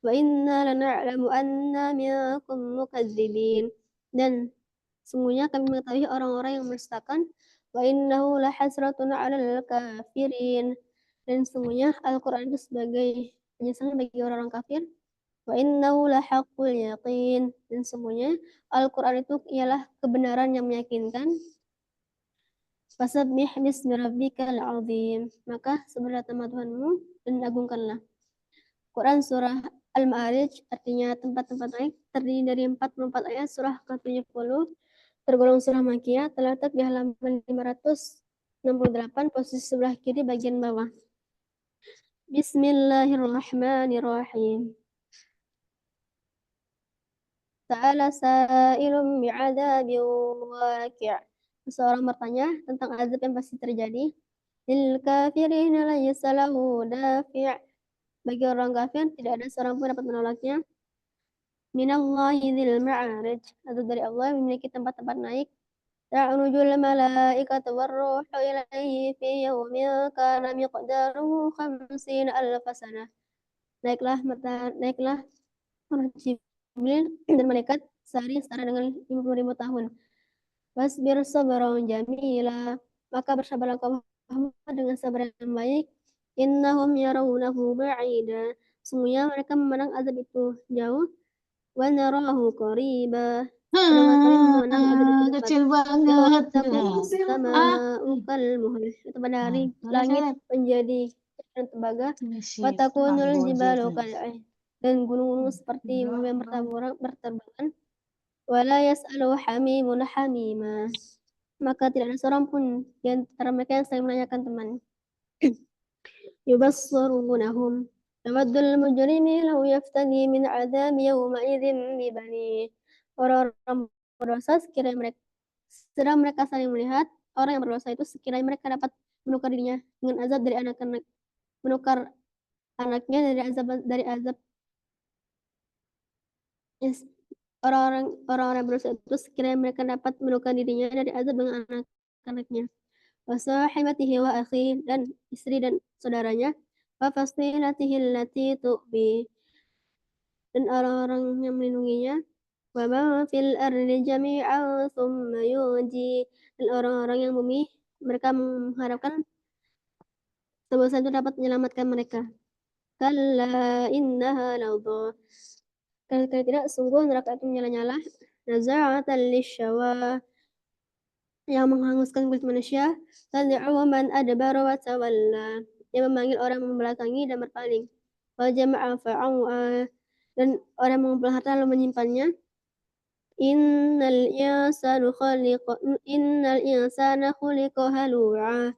Wa inna lana'lamu anna minkum mukadzibin. Dan sungguhnya kami mengetahui orang-orang yang mendustakan. Wa innahu lahasratun 'alal kafirin. Dan sungguhnya Al-Quran itu sebagai penyesalan bagi orang-orang kafir. Wa innahu lahaqqul yaqin. Dan sungguhnya Al-Quran itu ialah kebenaran yang meyakinkan. Fasabbih bismi rabbikal azim. Maka sebenarnya nama Tuhanmu dan agungkanlah. Quran surah Al-Ma'arij artinya tempat-tempat naik, terdiri dari 44 ayat surah ke-70, tergolong surah Makkiyah, terletak di halaman 568, posisi sebelah kiri bagian bawah. Bismillahirrahmanirrahim. Sa'ala sa'ilun bi'adzabin waqi'. Seseorang bertanya tentang azab yang pasti terjadi. Lil kafirina laysa lahu dafi'. Bagi orang kafir tidak ada seorang pun dapat menolaknya. Minallahi dzil ma'arij, atau dari Allah yang memiliki tempat-tempat naik. Ta'rujul malaikatu warruhu ilaihi fi yawmin kana miqdaruhu 50,000 sanah. Naiklah Jibril dan malaikat sehari setara dengan 50.000 tahun. Wasbir sabran jamila, maka bersabarlah kau Muhammad dengan sabar yang baik. Innahum yarawnahu ba'ida, sungguhnya mereka memandang azab itu jauh. Wa narahu qariba, sedangkan kami memandang azab itu dekat. Kecil banget. Yauma takunu sama'u kal muhl, itu pada hari langit menjadi dan tembaga. Wa takunul jibalu kal'ih, dan gunung-gunung seperti yang berterbangan. Wala yas'alu hamimun hamima, maka tidak ada seorang pun di antara mereka yang saling menanyakan teman. Yubassirunahum tawaddul mujrimi law yaftadi min adzabi yawma'idhin bibani. Orang-orang berdosa sekiranya mereka saling melihat, orang yang berdosa itu sekiranya mereka dapat menukar dirinya dengan azab dari anak-anak, menukar anaknya dari azab. Yes. Orang-orang berdosa itu sekiranya mereka dapat menukar dirinya dari azab dengan anak-anaknya. Wa sahibatihi wa akhihi, dan istri dan saudaranya. Wa fasilatihi allati tu'bi, dan orang-orang yang melindunginya. Wa man fil ardi jami'an thumma yunji, dan orang-orang yang bumi mereka mengharapkan sebab itu dapat menyelamatkan mereka. Kalla innaha lawdha, kalau tidak sungguh neraka itu menyala-nyala. Naza'atan lisyawa, yang menghanguskan kulit manusia. Tad'u man adbara wa tawalla, yang memanggil orang membelakangi dan berpaling. Wa jama'a fa'awa, dan orang mengumpul harta lalu menyimpannya. Innal insana khuliqa halu'a,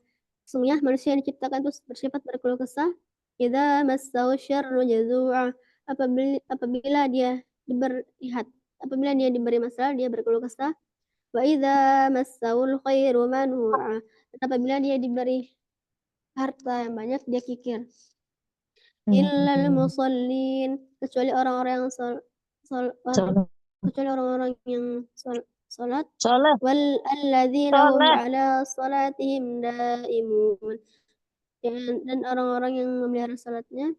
sungguhnya manusia yang diciptakan itu bersifat berkeluh kesah. Idza massahu syarru jazu'a, apabila dia diberi masalah dia berkeluh kesah. Wa idza massahul khairu manu'a, apabila dia diberi harta yang banyak dia kikir. Illal musallin, kecuali orang-orang yang salat. Wal alladzina hum ala salatihim daimun, dan orang-orang yang memelihara salatnya.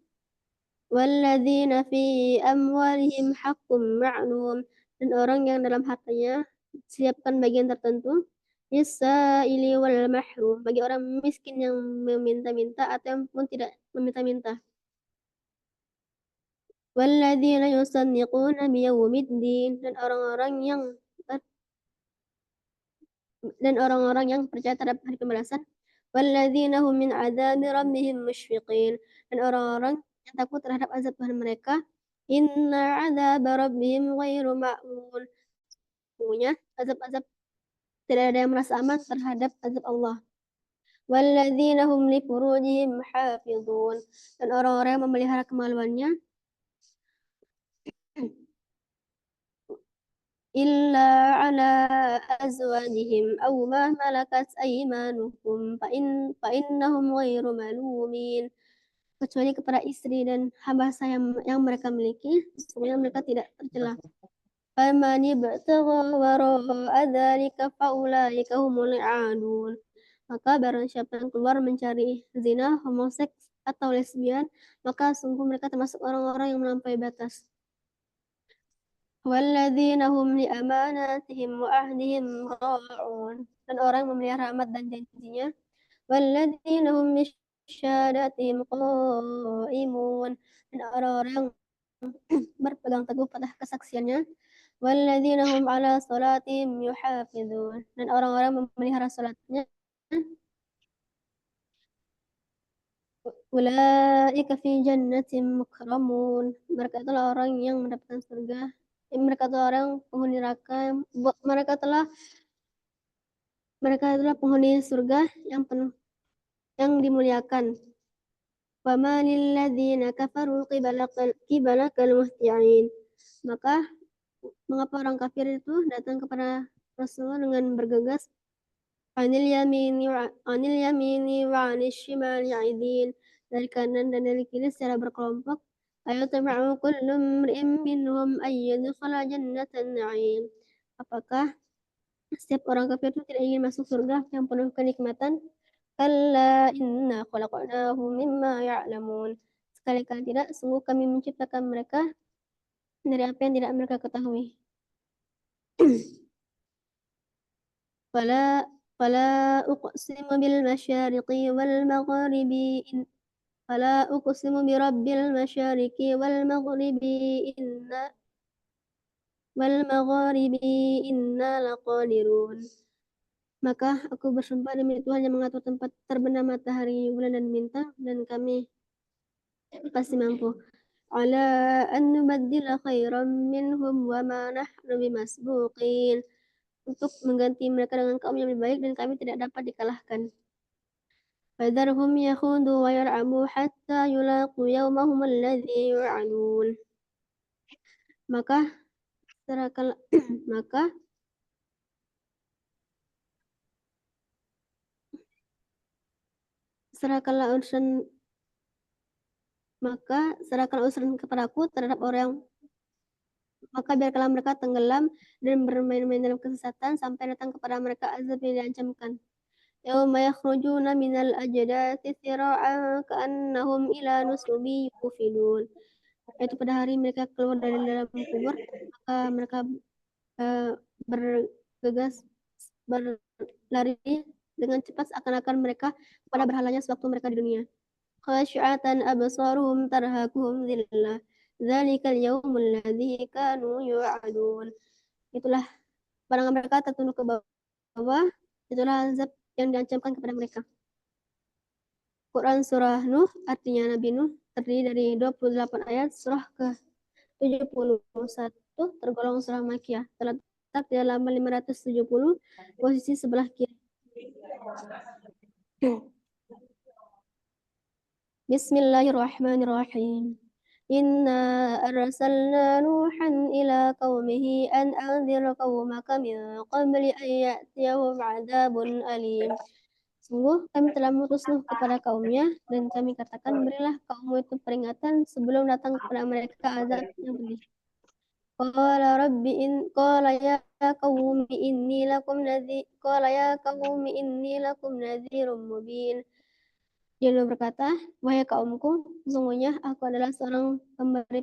Walladzina fi amwalihim haqqum ma'lum, dan orang yang dalam hartanya siapkan bagian tertentu. Lis-sa'ili wal mahrum, bagi orang miskin yang meminta-minta atau yang pun tidak meminta-minta. Walladzina yusanniquna biyaumiddin, dan orang-orang yang percaya terhadap hari pembalasan. Walladzina hum min adzabi rabbihim musyfiqin, dan orang-orang yang takut terhadap azab Tuhan mereka. Inna adzaba rabbihim ghairu ma'mun, sesungguhnya azab-azab tidak ada yang merasa aman terhadap azab Allah. Walladzina hum li furujihim hafizun, dan orang-orang yang memelihara kemaluannya. Illa ala azwajihim aw ma malakat aymanuhum fa innahum ghairu malumin, kecuali kepada istri dan hamba sahaya yang mereka miliki, sesungguhnya mereka tidak tercela. Faman ibtagha wara'a dzalika fa ulaika humul 'adun, maka barang siapa yang keluar mencari zina, homoseks atau lesbian, maka sungguh mereka termasuk orang-orang yang melampaui batas. Walladzina hum li amanatihim wa ahdihim ra'un. Dan orang yang memelihara amat dan janjinya. Walladzina hum li syahadatihim qa'imun. Dan orang-orang yang berpegang teguh pada kesaksiannya. Walladzina hum ala salatihim yuhafizun. Dan orang-orang memelihara salatnya. Ulaika fi jannatin mukramun. Mereka itulah orang yang mendapatkan surga. Mereka itulah orang penghuni neraka. Mereka itulah penghuni surga yang penuh yang dimuliakan. Wa ma lil ladzina kafaru qibalakal muhti'in. Maka mengapa orang kafir itu datang kepada Rasulullah dengan bergegas anil yamini wa anil shimali aidin, dari kanan dan dari kiri secara berkelompok. Ayo tama'u kullu imri'in minhum ayyadkhala jannatan na'im. Apakah setiap orang kafir itu tidak ingin masuk surga yang penuh kenikmatan? Kalla inna khalaqnahum mimma ya'lamun. Sekali-kali tidak, sungguh kami menciptakan mereka dari apa yang tidak mereka ketahui. Fala uqsimu bil masyariqi wal maghribi fala uqsimu bi rabbil masyariqi wal maghribi inna laqadirun. Maka aku bersumpah demi Tuhan yang mengatur tempat terbenam matahari, bulan dan bintang, dan kami pasti mampu. Ala an nubaddila khairan minhum wa ma nahnu bimasbuqin. Untuk mengganti mereka dengan kaum yang lebih baik, dan kami tidak dapat dikalahkan. Fadharhum yakhudu wa yar'abu hatta yulaqu yawmahum alladhi yu'adun. Maka serahkanlah urusan kepadaku terhadap orang yang maka biarkanlah mereka tenggelam dan bermain-main dalam kesesatan sampai datang kepada mereka azab yang diancamkan. Yauma yakhrujuna minal ajdati sira'an ka'annahum ila nusubi yufidun. Yaitu pada hari mereka keluar dari dalam kubur, maka mereka bergegas berlari dengan cepat seakan-akan mereka pada berhalanya sewaktu mereka di dunia. Khasyi'atan absaruhum tarhaquhum dhillah. Dzalikal yaumul ladzi kanu yu'adun. Itulah pandangan mereka tertunduk ke bawah. Itulah azab yang diancamkan kepada mereka. Quran surah Nuh, artinya Nabi Nuh, terdiri dari 28 ayat. Surah ke-71 tergolong surah Makkiyah. Terletak di halaman 570, posisi sebelah kiri. Bismillahirrahmanirrahim. Inna arsalna Nuhan ila qaumihi an anzir qaumaka min qabli an ya'tiyahum 'adzabun alim. Sungguh kami telah mengutus Nuh kepada kaumnya, dan kami katakan, berilah kaummu itu peringatan sebelum datang kepada mereka azab yang pedih. Qala ya qaumi inni lakum nadhirum mubin. Dia berkata, wahai kaumku, sesungguhnya aku adalah seorang pemberi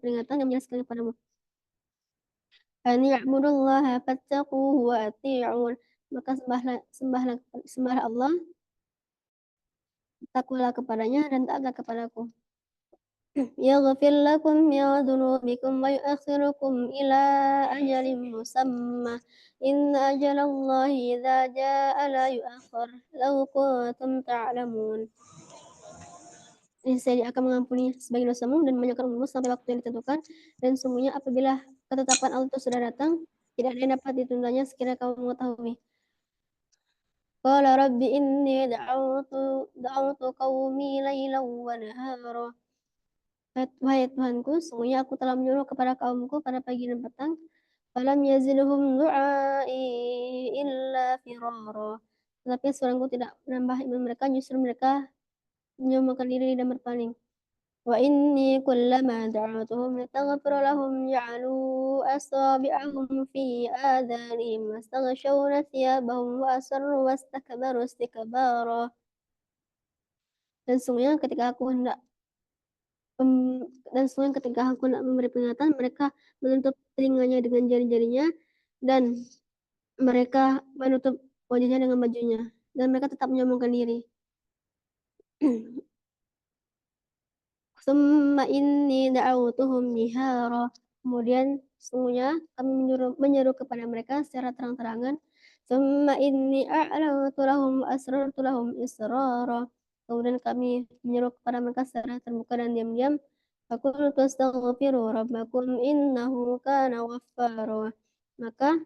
peringatan yang menjelaskan kepadamu. An ya'budullaha fattaquhu wa ati'un. Maka sembahlah Allah, takwalah kepadanya, dan taatlah kepadaku. Yaghfir lakum min dhunubikum wa yu'akhirukum ila ajalin musamma. Inna ajalallahi idza jaa'a la yu'akhkhar. Law kuntum ta'lamun. Niscaya dia akan mengampuni sebagian dosamu dan menyangkal umurmu sampai waktu yang ditentukan. Dan sungguhnya apabila ketetapan Allah itu sudah datang, tidak ada yang dapat ditundanya sekiranya kamu mengetahui. Qala rabbi inni da'awtu qaumi laylan wa nahara. Wahai Tuhanku, sungguhnya aku telah menyuruh kepada kaumku pada pagi dan petang. Falam yazidhum du'ai illa firara. Tetapi suaraku tidak menambah iman mereka, justru mereka menyombongkan diri dan berpaling. Wa inni kullama da'atuhum litaghfira lahum ja'alu asabi'ahum fi adhanihim wastaghshawna thiyabahum wa asarru wastakbaru istikbara. Dan sungguhnya ketika aku hendak memberi peringatan, mereka menutup telinganya dengan jari-jarinya dan mereka menutup wajahnya dengan bajunya dan mereka tetap menyombongkan diri. Summa inni da'awtuhum jihara. Kemudian sungguhnya kami menyeru kepada mereka secara terang-terangan. Summa inni a'lantu lahum asrartu lahum israra. Kemudian kami menyeru kepada mereka secara terbuka dan diam-diam. Faqultu astaghfiru rabbakum innahu kana ghaffara. Maka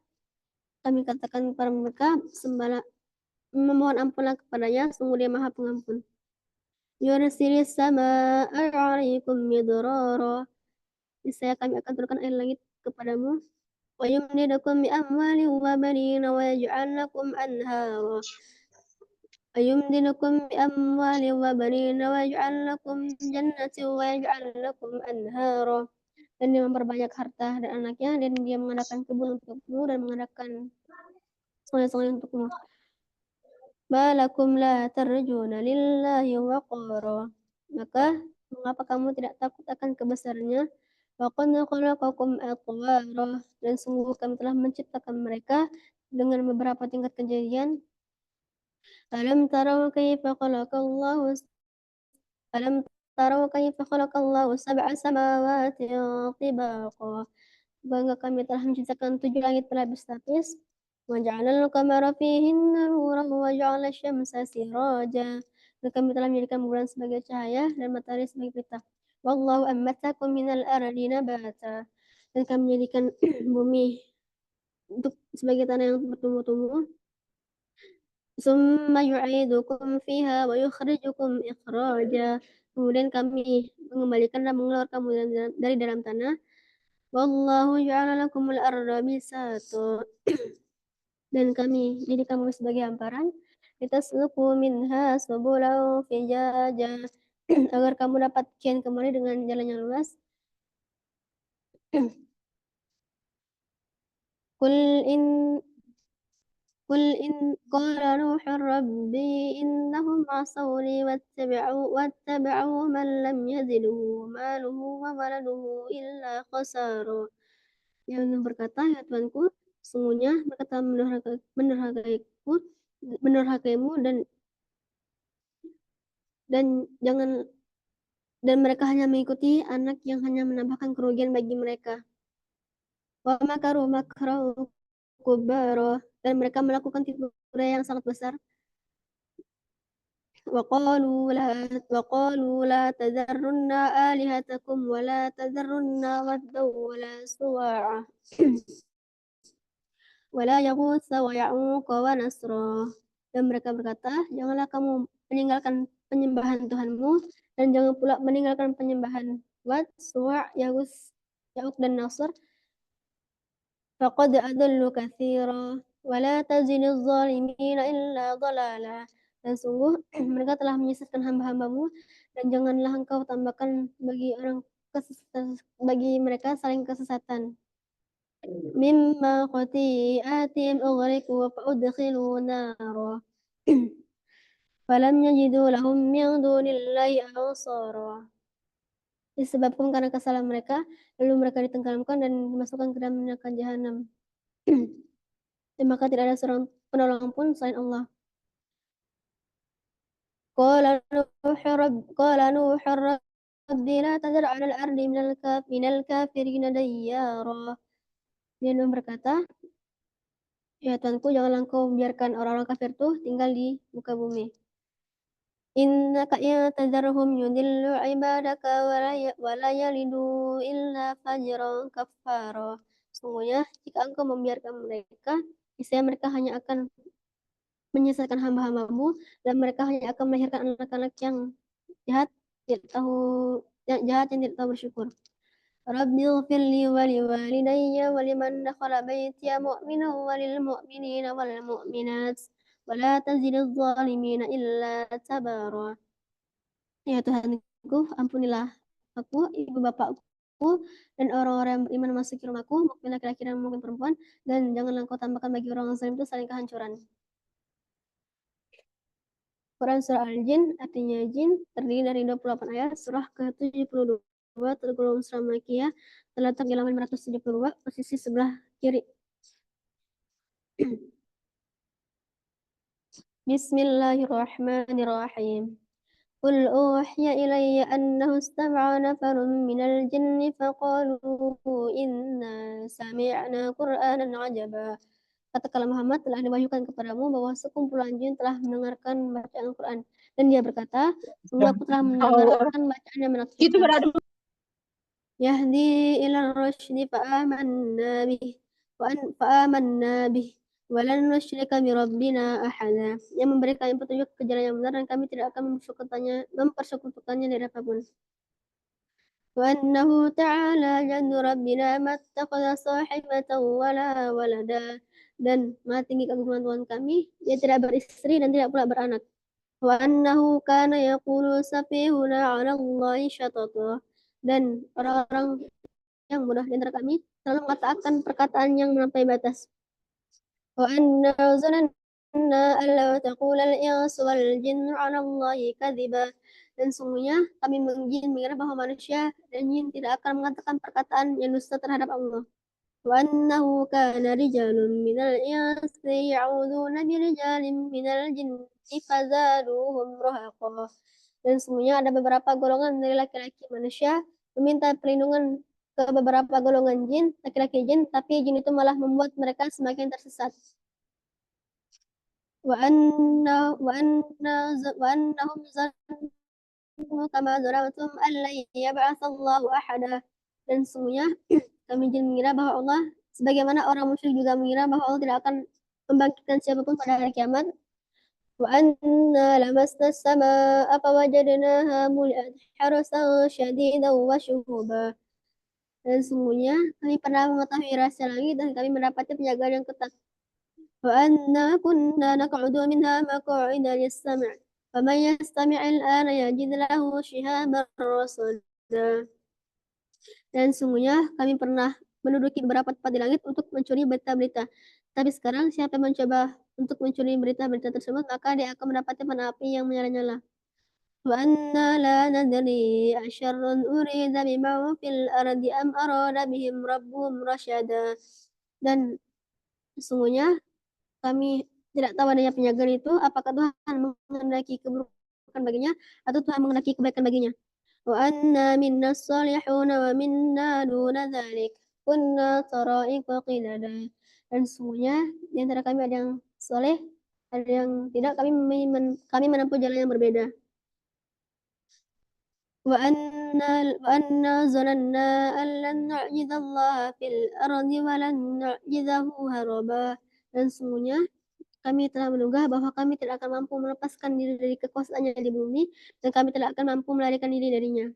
kami katakan kepada mereka, memohon ampunlah kepadanya, sungguh dia maha pengampun. Yursilis sama'a 'alaikum midrara. Niscaya kami akan turunkan air langit kepadamu. Wa yumdidukum bi amwalin wa banina wa yaj'al lakum anhara. Wa yumdidukum bi amwalin wa banina wa yaj'al lakum jannatin wa yaj'al lakum anhara. Dan dia memperbanyak harta dan anaknya, dan dia mengadakan kebun untukmu dan mengadakan sungai-sungai untukmu. Malakum la tarjuna lillahi waqara. Maka mengapa kamu tidak takut akan kebesarannya? Wa qad khalaqakum atwara. Dan sungguh kami telah menciptakan mereka dengan beberapa tingkat kejadian. Alam tarau kaifa khalaqallahu sab'a samawati tibaqa. Bangga kami telah menciptakan 7 langit berlapis-lapis. Waja'alal qamara fihinna nuran wa ja'ala syamsa siraja. Dan kami telah menjadikan bulan sebagai cahaya dan matahari sebagai pelita. Wallahu ambatakum minal ardi nabata. Dan kami menjadikan bumi untuk sebagai tanah yang bertumbuh-tumbuh. Summa yu'idukum fiha wa yukhrijukum ikhraja. Kemudian kami mengembalikan dan mengeluarkan kamu dari dalam tanah. Wallahu ja'ala lakumul arda bisata. Dan kami jadikan bumi sebagai hamparan. Litasluku minha subulan fijaja. Agar kamu dapat kian kemari dengan jalan yang luas. Qul in qala nuhu rabbi innahum asawni wattaba'u man lam yazidhu maluhu wa waladuhu illa khasara. Yang berkata, ya Tuanku, sungguhnya mereka telah mendurhakaimu dan mereka hanya mengikuti anak yang hanya menambahkan kerugian bagi mereka. Wa makaru makran kubara. Dan mereka melakukan tipu daya yang sangat besar. Wa qalu la tadharrunna alihatakum wa la tadharrunna waddaw wa la suwa'a wa la yaghutsa wa ya'uqa wa nasra. Dan mereka berkata, janganlah kamu meninggalkan penyembahan Tuhanmu dan jangan pula meninggalkan penyembahan Wad, Suwa', Ya'uq dan Nasr. Faqad adallu katsira wa la tazidiz zalimina illa dhalala. Dan sungguh mereka telah menyesatkan hamba-hambamu dan janganlah engkau tambahkan bagi mereka saling kesesatan. Mimma khati'atihim ughriqu fa udkhilu nara. Falam yajidu lahum min dunillahi ansara. Disebabkan karena kesalahan mereka, lalu mereka ditenggelamkan dan dimasukkan ke dalam neraka jahanam. Dan maka tidak ada seorang penolong pun selain Allah. Qala Nuhu rabbi la tadar 'alal ardi minal kafirina dayyara. Dia berkata, ya Tuanku, janganlah engkau biarkan orang-orang kafir itu tinggal di muka bumi. Innaka in tadharhum yudillu ibadaka wa la yalidu illa fajran kaffara. Sungguhnya jika engkau membiarkan mereka, niscaya mereka hanya akan menyesatkan hamba-hambamu dan mereka hanya akan melahirkan anak-anak yang jahat, yang tidak tahu bersyukur. Rabbi ighfirli wa liwalidayya wa liman dakhala baytiya mu'minan wa lil mu'minina wal mu'minat. Wala tazidiz zalimina illa tabara. Ya Tuhanku, ampunilah aku, ibu bapakku, dan orang-orang yang beriman memasuki rumahku, mukmin laki-laki dan mukmin perempuan, dan janganlah engkau tambahkan bagi orang zalim itu saling kehancuran. Quran Surah Al-Jin, artinya jin, terdiri dari 28 ayat. Surah ke-72 tergolong surah Makkiyah, terletak di halaman 572, posisi sebelah kiri. Bismillahirrahmanirrahim. Qul uhiya ilayya annahu istama'a nafarun minal jinni faqalu inna sami'na Qur'anan 'ajaba. Katakanlah Muhammad, telah diwahyukan kepadamu bahwa sekumpulan jin telah mendengarkan bacaan Al-Quran. Dan dia berkata, sungguh aku telah mendengarkan bacaan yang menakjubkan. Yahdi ila rasydi fa'amanna bih. Fa'amanna bih. Walan nusyrika bi rabbina ahada. Yang memberikan petunjuk ke jalan yang benar dan kami tidak akan mempersekutukannya dari apapun. Wa annahu ta'ala jaddu rabbina mattakhadha sahibatan wala walada. Dan maha tinggi keagungan Tuhan kami, dia tidak beristri dan tidak pula beranak. Wa annahu kana yaqulu safihuna 'ala Allahi syatata. Dan orang-orang yang mudah di antara kami selalu mengatakan perkataan yang melampaui batas. Wa anna zananna alla taqula al-insu wal jinnu 'ala Allahi kadhiba. Dan sungguhnya kami mengira bahwa manusia dan jin tidak akan mengatakan perkataan yang dusta terhadap Allah. Wa annahu kana rijalun minal insi ya'udzuuna birijalin minal jinni fazaduhum rahaqa. Dan sungguhnya ada beberapa golongan dari laki-laki manusia meminta perlindungan ke beberapa golongan jin, laki-laki jin, tapi jin itu malah membuat mereka semakin tersesat. Wa annahum zannu kama zanantum an lan yab'atsallahu ahada. Dan sungguhnya kami jin mengira bahwa Allah, sebagaimana orang musyrik juga mengira bahwa Allah tidak akan membangkitkan siapapun pada hari kiamat. Wa anna lamasna as-samaa'a fawajadnaha muli'at harasan syadidan wa syuhuba. Dan sungguhnya kami pernah mengetahui rahasia langit dan kami mendapati penjagaan yang ketat. Wa anna kunna naq'udu minha maq'ida lis-sam'. Faman yastami' al-ana yajid lahu shihaban rasada. Dan sungguhnya kami pernah menduduki beberapa tempat di langit untuk mencuri berita-berita. Tapi sekarang siapa yang mencoba untuk mencuri berita-berita tersebut, maka dia akan mendapati panah api yang menyala-nyala. Wa anna la nadri asyarrun urida biman fil ardi am arada bihim rabbuhum rasyada. Dan sesungguhnya kami tidak tahu adanya penjagaan itu, apakah Tuhan menghendaki keburukan baginya atau Tuhan menghendaki kebaikan baginya. Wa anna minna salihuna wa minna duna dzalik kunna tara'iqa qidada. Dan sesungguhnya di antara kami ada yang soleh, ada yang tidak, kami menempuh jalan yang berbeda. Wa anna zananna an lan nu'jizallaha fil ardi wa lan nu'jizahu haraba. Dan sesungguhnya kami telah menduga bahwa kami tidak akan mampu melepaskan diri dari kekuasaannya di bumi dan kami tidak akan mampu melarikan diri darinya.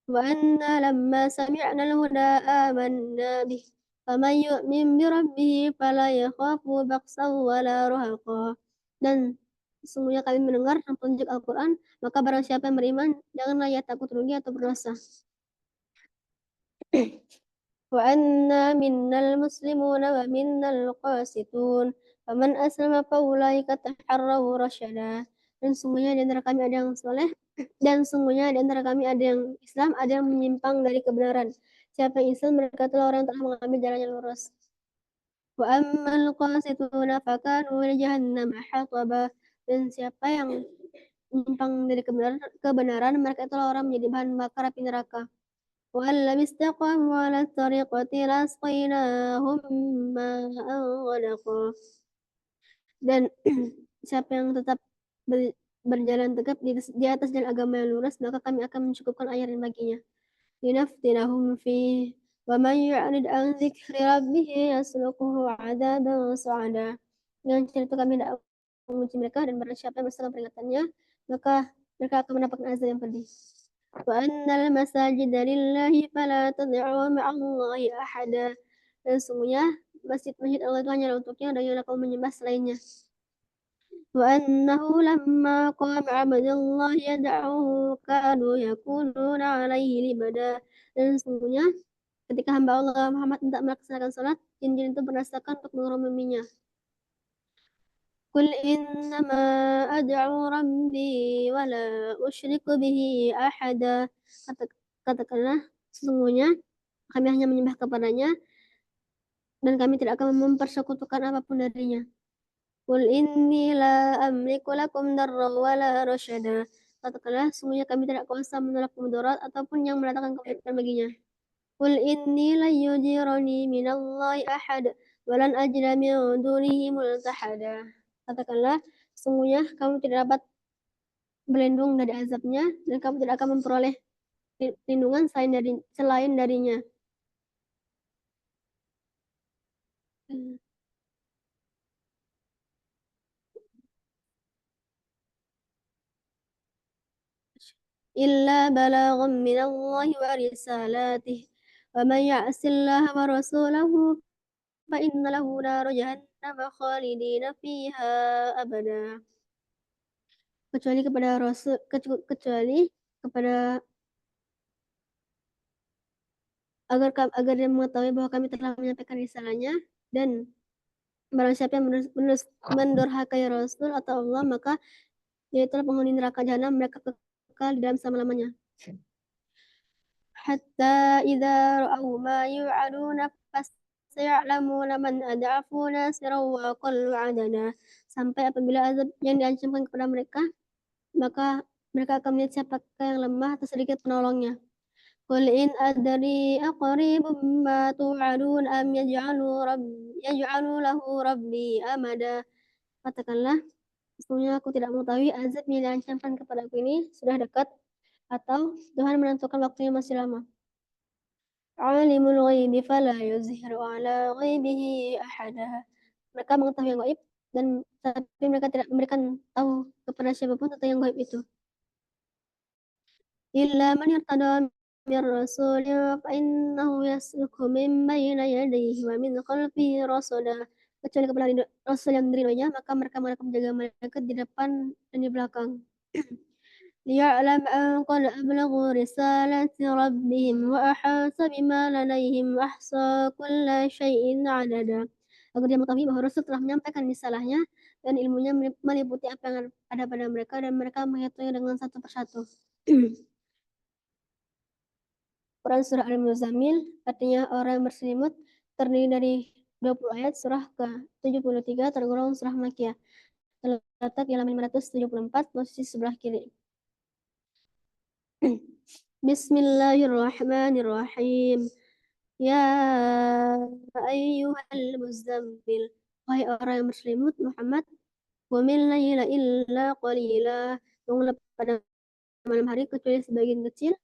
Wa anna lamma sami'na al-huda amanna bih. Faman yu'min bi rabbih fala yakhafu baqsan wala rahaqa. Dan sesungguhnya kami mendengar petunjuk Al-Quran, maka barang siapa yang beriman, janganlah ia takut rugi atau berdosa. Wa anna minnal muslimuna wa minnal qasitun. Faman aslama faulaika taharraw rasyada. Dan sungguhnya di antara kami ada yang soleh, dan sungguhnya di antara kami ada yang Islam, ada yang menyimpang dari kebenaran. Siapa yang Islam, mereka itulah orang yang telah mengambil jalan yang lurus. Wa ammal qasituna fakanu li jahannam hataba. Dan siapa yang menyimpang dari kebenaran, mereka itulah orang menjadi bahan bakar api neraka. Wa allam istaqamu ala tariqati lasqainahum ma'an ghadaqa. Dan siapa yang tetap berjalan tegap di atas jalan agama yang lurus, maka kami akan mencukupkan air baginya. Linaftinahum fih. Wa man yu'rid an dzikri rabbih yasluquhu 'adzaban sa'ada. Dengan cara itu kami tidak menguji mereka, dan barang siapa yang bersama peringatannya, maka mereka akan mendapatkan azab yang pedih. Wa annal masajida lillahi fala tad'u ma'allahi ahada. Dan sungguhnya masjid-masjid Allah itu hanya untuknya, dan janganlah kamu menyembah selainnya. Wa annahu lamma qama 'abdullahi yad'uhu kanu yakununa 'alaihi libada. Dan sungguhnya ketika hamba Allah Muhammad tidak melaksanakan salat, jin-jin itu berdasarkan untuk mengerominya. Qul innama ad'u rabbi wa la usyriku bihi ahada. Katakanlah, sesungguhnya kami hanya menyembah kepadanya dan kami tidak akan mempersekutukan apapun darinya. Qul inni la amliku lakum darra wa la rasyada. Katakanlah, sesungguhnya kami tidak kuasa menolak mudarat ataupun yang mendatangkan kebaikan baginya. Qul inni lan yujirani minallahi ahad wa lan ajida min dunihi multahada. Katakanlah, sesungguhnya kamu tidak dapat berlindung dari azabnya dan kamu tidak akan memperoleh perlindungan selain darinya. Illa balagham minallahi wa risalatihi wa man ya'sillaha wa rasulahu fa inna lahu nar jahannam khalidina fiha abada. Kecuali kepada agar dia mengetahui bahwa kami telah menyampaikan risalahnya, dan barang siapa yang mendurhakai Rasul atau Allah, maka dia itulah penghuni neraka jahanam, mereka kekal di dalam selama-lamanya. Hatta idza ra'aw ma yu'aduna fasaya'lamuna man ad'afu nasiran wa aqallu 'adada. Sampai apabila azab yang diancamkan kepada mereka, maka mereka akan melihat siapakah yang lemah atau sedikit penolongnya. Qul in adri aqribum ma tu'adun am yaj'alu lahu rabbi amada. Katakanlah, sesungguhnya aku tidak mengetahui azab yang diancamkan kepada aku ini sudah dekat atau Tuhan menentukan waktunya masih lama. Alimul ghaibi fala yuzhiru ala ghaibihi ahada. Mereka mengetahui yang gaib, dan tapi mereka tidak memberikan tahu kepada siapapun tentang yang gaib itu. Illa man irtada min rasulin fa innahu yasluku min bayna yadayhi wa min khalfihi rasada. Kecuali kepada Rasul yang diridhoinya, maka mereka akan menjaga malaikat di depan dan di belakang. Liya'lam an qad ablaghu risalati rabbihim wa ahata bima ladaihim wa ahsa kulla syai'in adada. Agar dia mengetahui bahwa Rasul telah menyampaikan risalahnya dan ilmunya meliputi apa yang ada pada mereka, dan mereka menghitungnya dengan satu persatu. Quran Surah Al-Muzammil, artinya orang yang berselimut, terdiri dari 20 ayat. Surah ke-73 tergolong surah Makkiyah. Terletak di halaman 574, posisi sebelah kiri. Bismillahirrahmanirrahim. Ya ayyuhal muzammil. Wahai orang yang berselimut, Muhammad. Qumil laila illa qalila. Bangunlah pada malam hari kecuali sebagian kecil.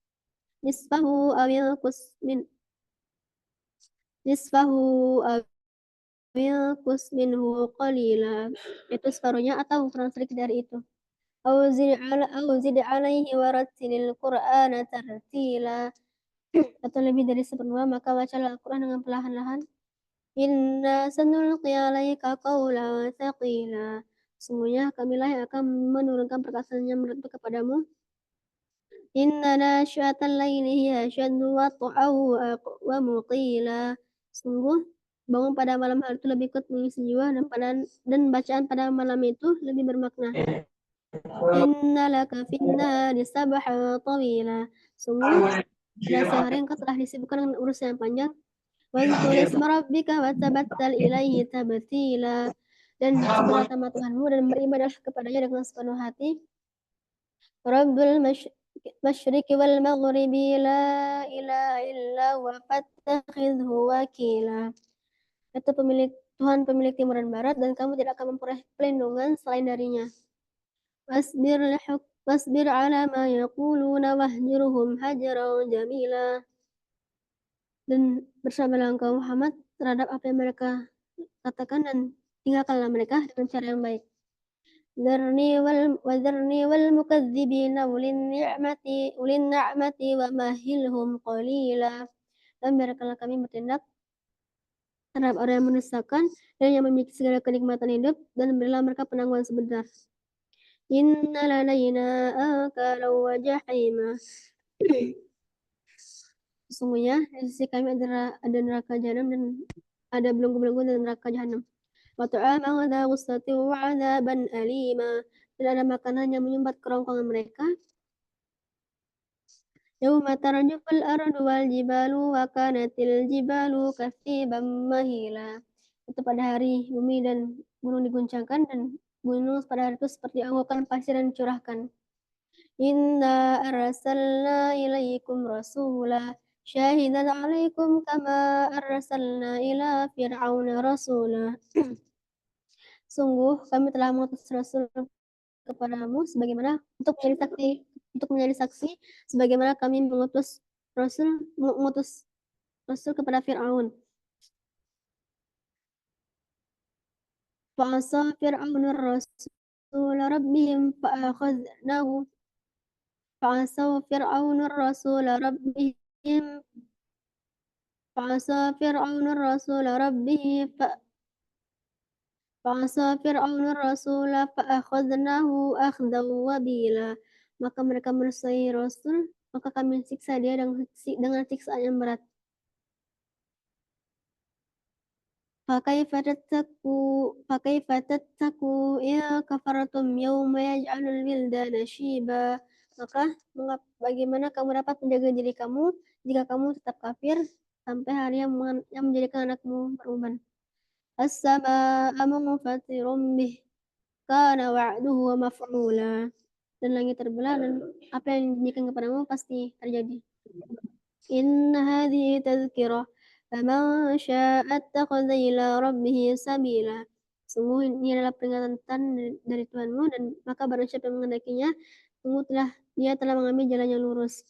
Nisfahu awil kus minhu qalila. Itu separuhnya atau kurang sedikit dari itu. Auzid alaihi warattilil Qur'ana tartila. Atau lebih dari seperempat, maka bacalah Al-Quran dengan perlahan-lahan. Inna sanulqi alaika qawlan thaqila. Sungguhnya kamilah yang akan menurunkan perkataan yang berat kepadamu. Inna nasyiatal laili hiya asyaddu wat'an wa aqwamu qila. Sungguh bangun pada malam hari itu lebih kuat mengisi jiwa, dan bacaan pada malam itu lebih bermakna. Inna laka finnari sabhan tawila. Sungguh pada siang hari engkau telah disibukkan dengan urusan yang panjang. Wadhkur isma rabbika wa tabattal ilaihi tabtila. Dan sebutlah nama Tuhanmu dan beribadah kepadanya dengan sepenuh hati. Rabbul masyriqi wal maghribi la ilaha illa wa fattakhidhu wakila. Itu Tuhan pemilik timur dan barat, dan kamu tidak akan memperoleh perlindungan selain darinya. Wasbir ala ma yaquluna wahjurhum hajran jamila. Dan bersabarlah engkau Muhammad terhadap apa yang mereka katakan, dan tinggalkanlah mereka dengan cara yang baik. Dzarni wal mukadzibina ulin ni'mati wa mahilhum qalila. Dan biarkanlah kami bertindak terhadap orang yang mendustakan dan yang memiliki segala kenikmatan hidup, dan berilah mereka penangguhan sebentar. Inna ladaina ankalan wa jahima. Sesungguhnya di sisi kami ada neraka jahanam dan ada belenggu-belenggu dan neraka jahanam. وطعاما ذا غصة وعذابا أليما. Dan ada makanan yang menyumbat kerongkongan mereka. Yauma tarjuful ardu wal jibalu wa kanatil jibalu kasiban mahila. Itu pada hari bumi dan gunung diguncangkan, dan gunung pada hari itu seperti anggukan pasir yang dicurahkan. Inna arsalna ilaikum rasula syahidan alaikum kama arsalna ila fir'auna rasula. Sungguh kami telah mengutus Rasul kepadamu sebagaimana untuk menjadi saksi sebagaimana kami mengutus Rasul kepada Fir'aun. Fa'asa Fir'aunur Rasul rabbihim fa'akhadnahu فعصوا فرعون الرسول ربهم فعصى فرعون الرسول ربه فعصى فرعون الرسول فأخذناه أخذا وبيلا. Maka mereka menyelisih Rasul, maka kami siksa dia dengan siksaan yang berat. فكيف تتقوا إن كفرتم يوم يجعل الولدان شيبا. Maka bagaimana kamu dapat menjaga diri kamu jika kamu tetap kafir sampai hari yang menjadikan anakmu beruban. As-samaa'a munfatirum bih kana wa'duhu maf'ula. Dan langit terbelah dan apa yang dijanjikan kepadamu pasti terjadi. Inna hadhihi tadhkirah faman syaa'a ittakhadha ila rabbih sabila. Sungguh ini adalah peringatan dari Tuhanmu, dan maka barang siapa yang menghendakinya, sungguh dia telah mengambil jalan yang lurus.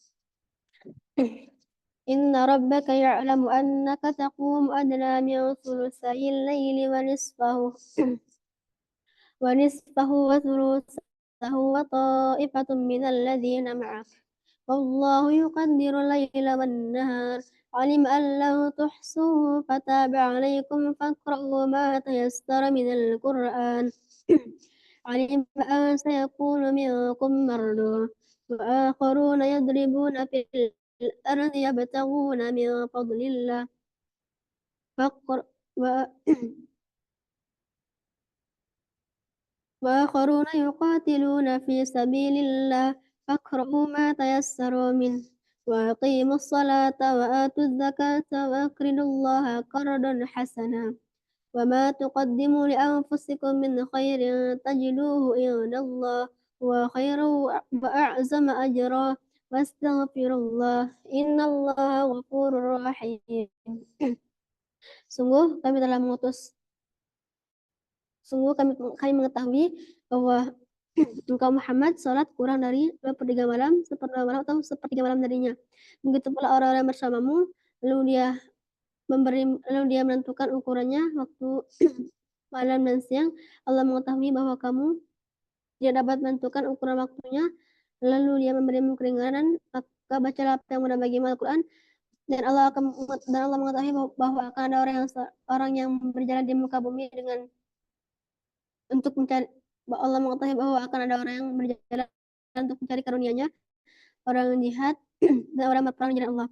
Inna rabbaka ya'lamu annaka taqumu adna min thulutsayil laili wa nisfahu wa thulutsahu wa ta'ifatun minal ladzina ma'ak. Wallahu yuqaddiru layla wan nahar. Alim an law tuhsuhu fataba 'alaikum faqra'u ma tayassara minal Qur'an. Alim an sayakunu minkum marda wa akharuna yadribuna fil ardi yabtaghuna min fadlillah. وآخرون يقاتلون في سبيل الله فاقرؤوا ما تيسروا منه وأقيموا الصلاة وآتوا الزكاة وأقرضوا الله قرضا حسنا وما تقدموا لأنفسكم من خير تجدوه عند الله وخيرا وأعظم أجرا واستغفر الله إن الله غفور رحيم. Sungguh kami mengetahui bahwa engkau Muhammad sholat kurang dari 2/3 malam, 1/2 malam atau 1/3 malam darinya. Begitu pula orang-orang bersamamu, lalu dia menentukan ukurannya waktu malam dan siang. Allah mengetahui bahwa kamu tidak dapat menentukan ukuran waktunya, lalu dia memberimu keringanan, maka bacalah apa yang mudah bagimu Al-Quran, dan Allah mengetahui bahwa akan ada orang yang berjalan di muka bumi dengan untuk mencari. Allah mengetahui bahwa akan ada orang yang berjalan untuk mencari karunia-Nya, orang yang jihad dan orang berperang di jalan Allah.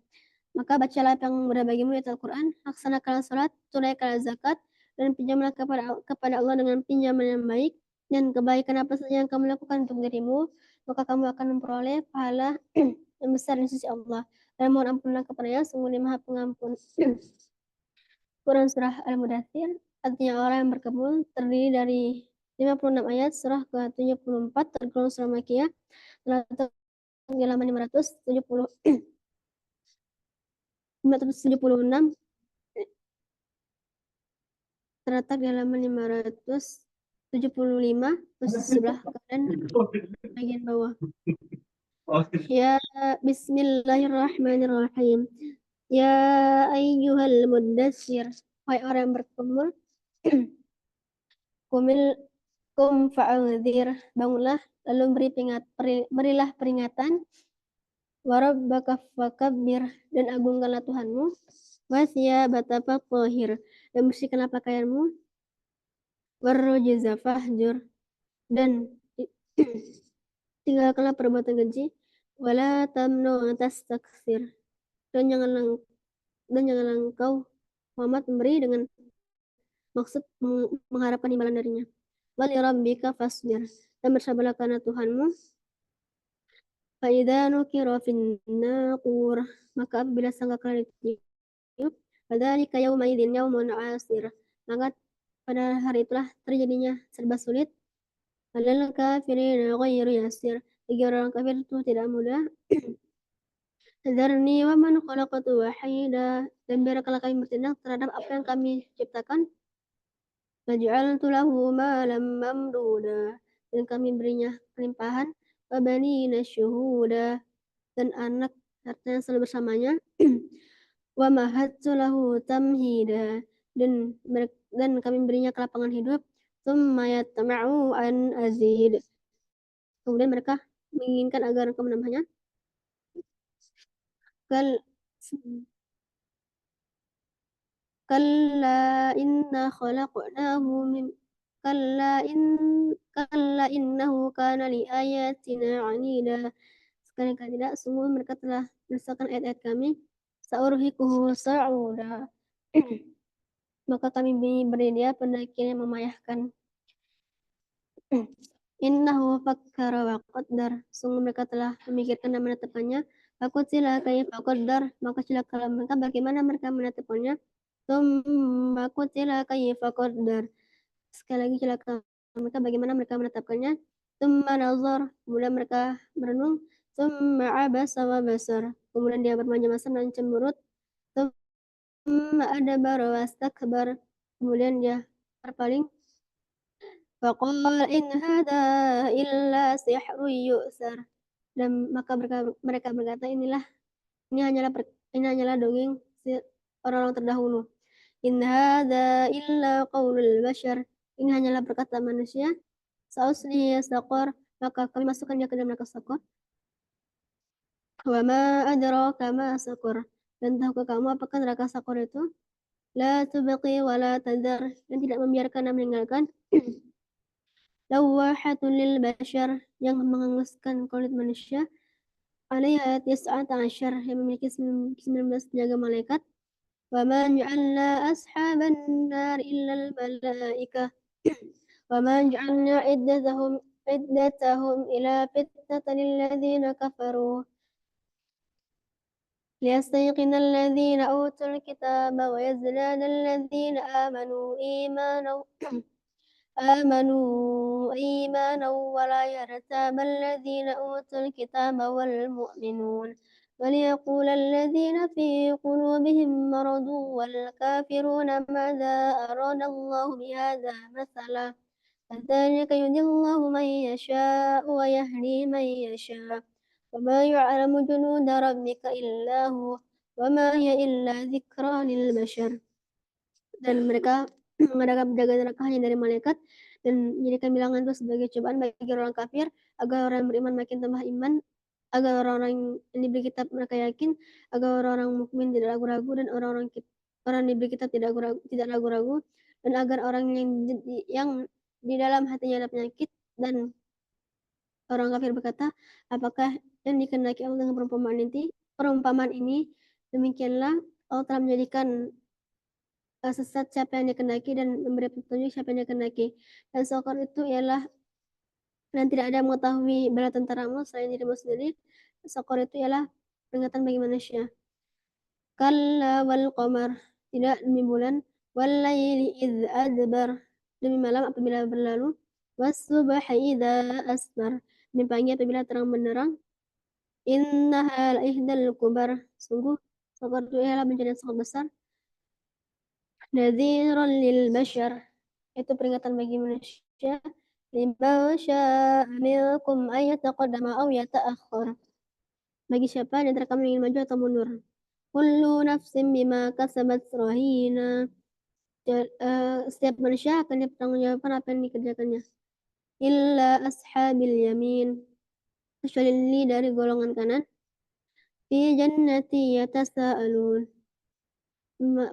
Maka bacalah apa yang mudah bagimu yaitu Al-Quran, laksanakanlah salat, tunaikanlah zakat, dan pinjamlah kepada Allah dengan pinjaman yang baik, dan kebaikan apa saja yang kamu lakukan untuk dirimu, maka kamu akan memperoleh pahala yang besar di sisi Allah. Dan mohon ampunlah kepadanya, sungguh Dia Maha Pengampun. Quran Surah Al-Mudaththir, artinya orang yang berkebun, terdiri dari 56 ayat. Surah ke-74 tergolong surah Makkiyah, terletak di halaman 576, terletak di halaman 575, sebelah kanan bagian bawah. Ya Bismillahirrahmanirrahim. Ya ayyuhal muddatsir, wahai orang yang berkebun, kum fa'anzir, bangunlah lalu berilah peringatan, warabbaka fakabbir, dan agungkanlah Tuhanmu, wasiyabaka fatahhir, dan bersihkanlah pakaianmu, warrujza fahjur, dan tinggalkanlah perbuatan keji, wala tamnu tastakthir, dan janganlah engkau Muhammad memberi dengan maksud mengharapkan imbalan darinya. Wali rabbika fasbir, dan bersabarlah karena Tuhanmu. Fa'idha nukira fin naqur, maka apabila sangkakala ditiup, fadzalika yawma idzin yawmun 'asir, maka pada hari itulah terjadinya serba sulit. Alal kafirina ghairu yasir, bagi orang kafir itu tidak mudah. Dzarni wa man khalaqtu wahida, dan biarkanlah kami bertindak terhadap apa yang kami ciptakan. Waj'altu lahu malam mamduda, dan kami berinya kelimpahan. Wa banina syuhuda, dan anak harta yang selalu bersamanya. Wa mahattu lahu tamhida, dan kami berinya kelapangan hidup. Tsumma yatma'u an azid, kemudian mereka menginginkan agar engkau menambahnya. Kal Kalla inna khalaqnahu min Kalla innahu kana li ayatina anida. Sekali-kali tidak, sungguh mereka telah mendustakan ayat-ayat kami. Sa'urhiquhu sa'uda. Maka kami beri dia pendakian yang memayahkan. Innahu fakkara wa qaddar. Sungguh mereka telah memikirkan dan menetapkannya. Faqutila kaifa qaddar. Maka celakalah mereka bagaimana mereka menetapkannya. Tsumma qutila kaifa qaddar. Sekali lagi celaka mereka bagaimana mereka menetapkannya. Tsumma nazar, kemudian mereka merenung. Tsumma abasa wa basar, kemudian dia bermacam-macam dan cemberut. Tsumma adbara wastakbar, kemudian dia berpaling. Faqala in hadza illa sihrun yu'sar, dan maka mereka berkata ini hanyalah dongeng orang-orang terdahulu. In hadza illa qaulul bashar, ini hanyalah perkataan manusia. Sa'uslihi saqar, maka kami masukkan dia ke dalam neraka saqar. Wa ma adraka ma saqar, dan tahukah kamu apakah neraka saqar itu? La tubqi wa la tadhar, dan tidak membiarkan dan meninggalkan. Lawahatun lil bashar, yang menghanguskan kulit manusia. Alaiha tis'ata asyar, yang memiliki 19 penjaga malaikat. Wa ma ja'alna ashaban nar illa al malaikah. Wa ma ja'alna iddatahum ila fitnatan lilladzina kafaru liyastayqina alladzina utul kitaba wa yazdada alladzina آمنوا إيمانا ولا يرتاب الذين أوتوا الكتاب والمؤمنون وليقول الذين في قلوبهم مرض والكافرون ماذا أراد الله بهذا مثلا كذلك يضل الله من يشاء ويهدي من يشاء وما يعلم جنود ربك إلا هو وما هي إلا ذكرى للبشر. Dan mereka mengadakan penjaga neraka hanya dari malaikat, dan menjadikan bilangan itu sebagai cobaan bagi orang kafir, agar orang beriman makin tambah iman, agar orang-orang yang diberi kitab mereka yakin, agar orang-orang mukmin tidak ragu-ragu, dan orang diberi kitab tidak ragu-ragu, dan agar orang yang di dalam hatinya ada penyakit, dan orang kafir berkata, apakah yang dikehendaki Allah dengan perumpamaan ini? Demikianlah Allah telah menjadikan sesat siapa yang dikehendaki dan memberi petunjuk siapa yang dikehendaki. Dan saqar itu ialah, dan tidak ada mengetahui bala tentaramu selain dirimu sendiri. Saqar itu ialah peringatan bagi manusia. Kalla wal qamar, tidak demi bulan. Wal laili idz adbar, demi malam apabila berlalu. Was subhi idza asfar, demi pagi apabila terang benderang. Innaha ihdal kubar, sungguh saqar itu ialah bencana yang sangat besar. Nadhiran lil bashar, itu peringatan bagi manusia. Liman syaa minkum ay yataqaddama aw yata'akhkhar, bagi siapa di antara kamu ingin maju atau mundur. Kullu nafsin bima kasabat rahina, setiap manusia akan dipertanggungjawabkan apa yang dikerjakannya. Illa ashabil yamin, kecuali dari golongan kanan. Fi jannati yatasaalun,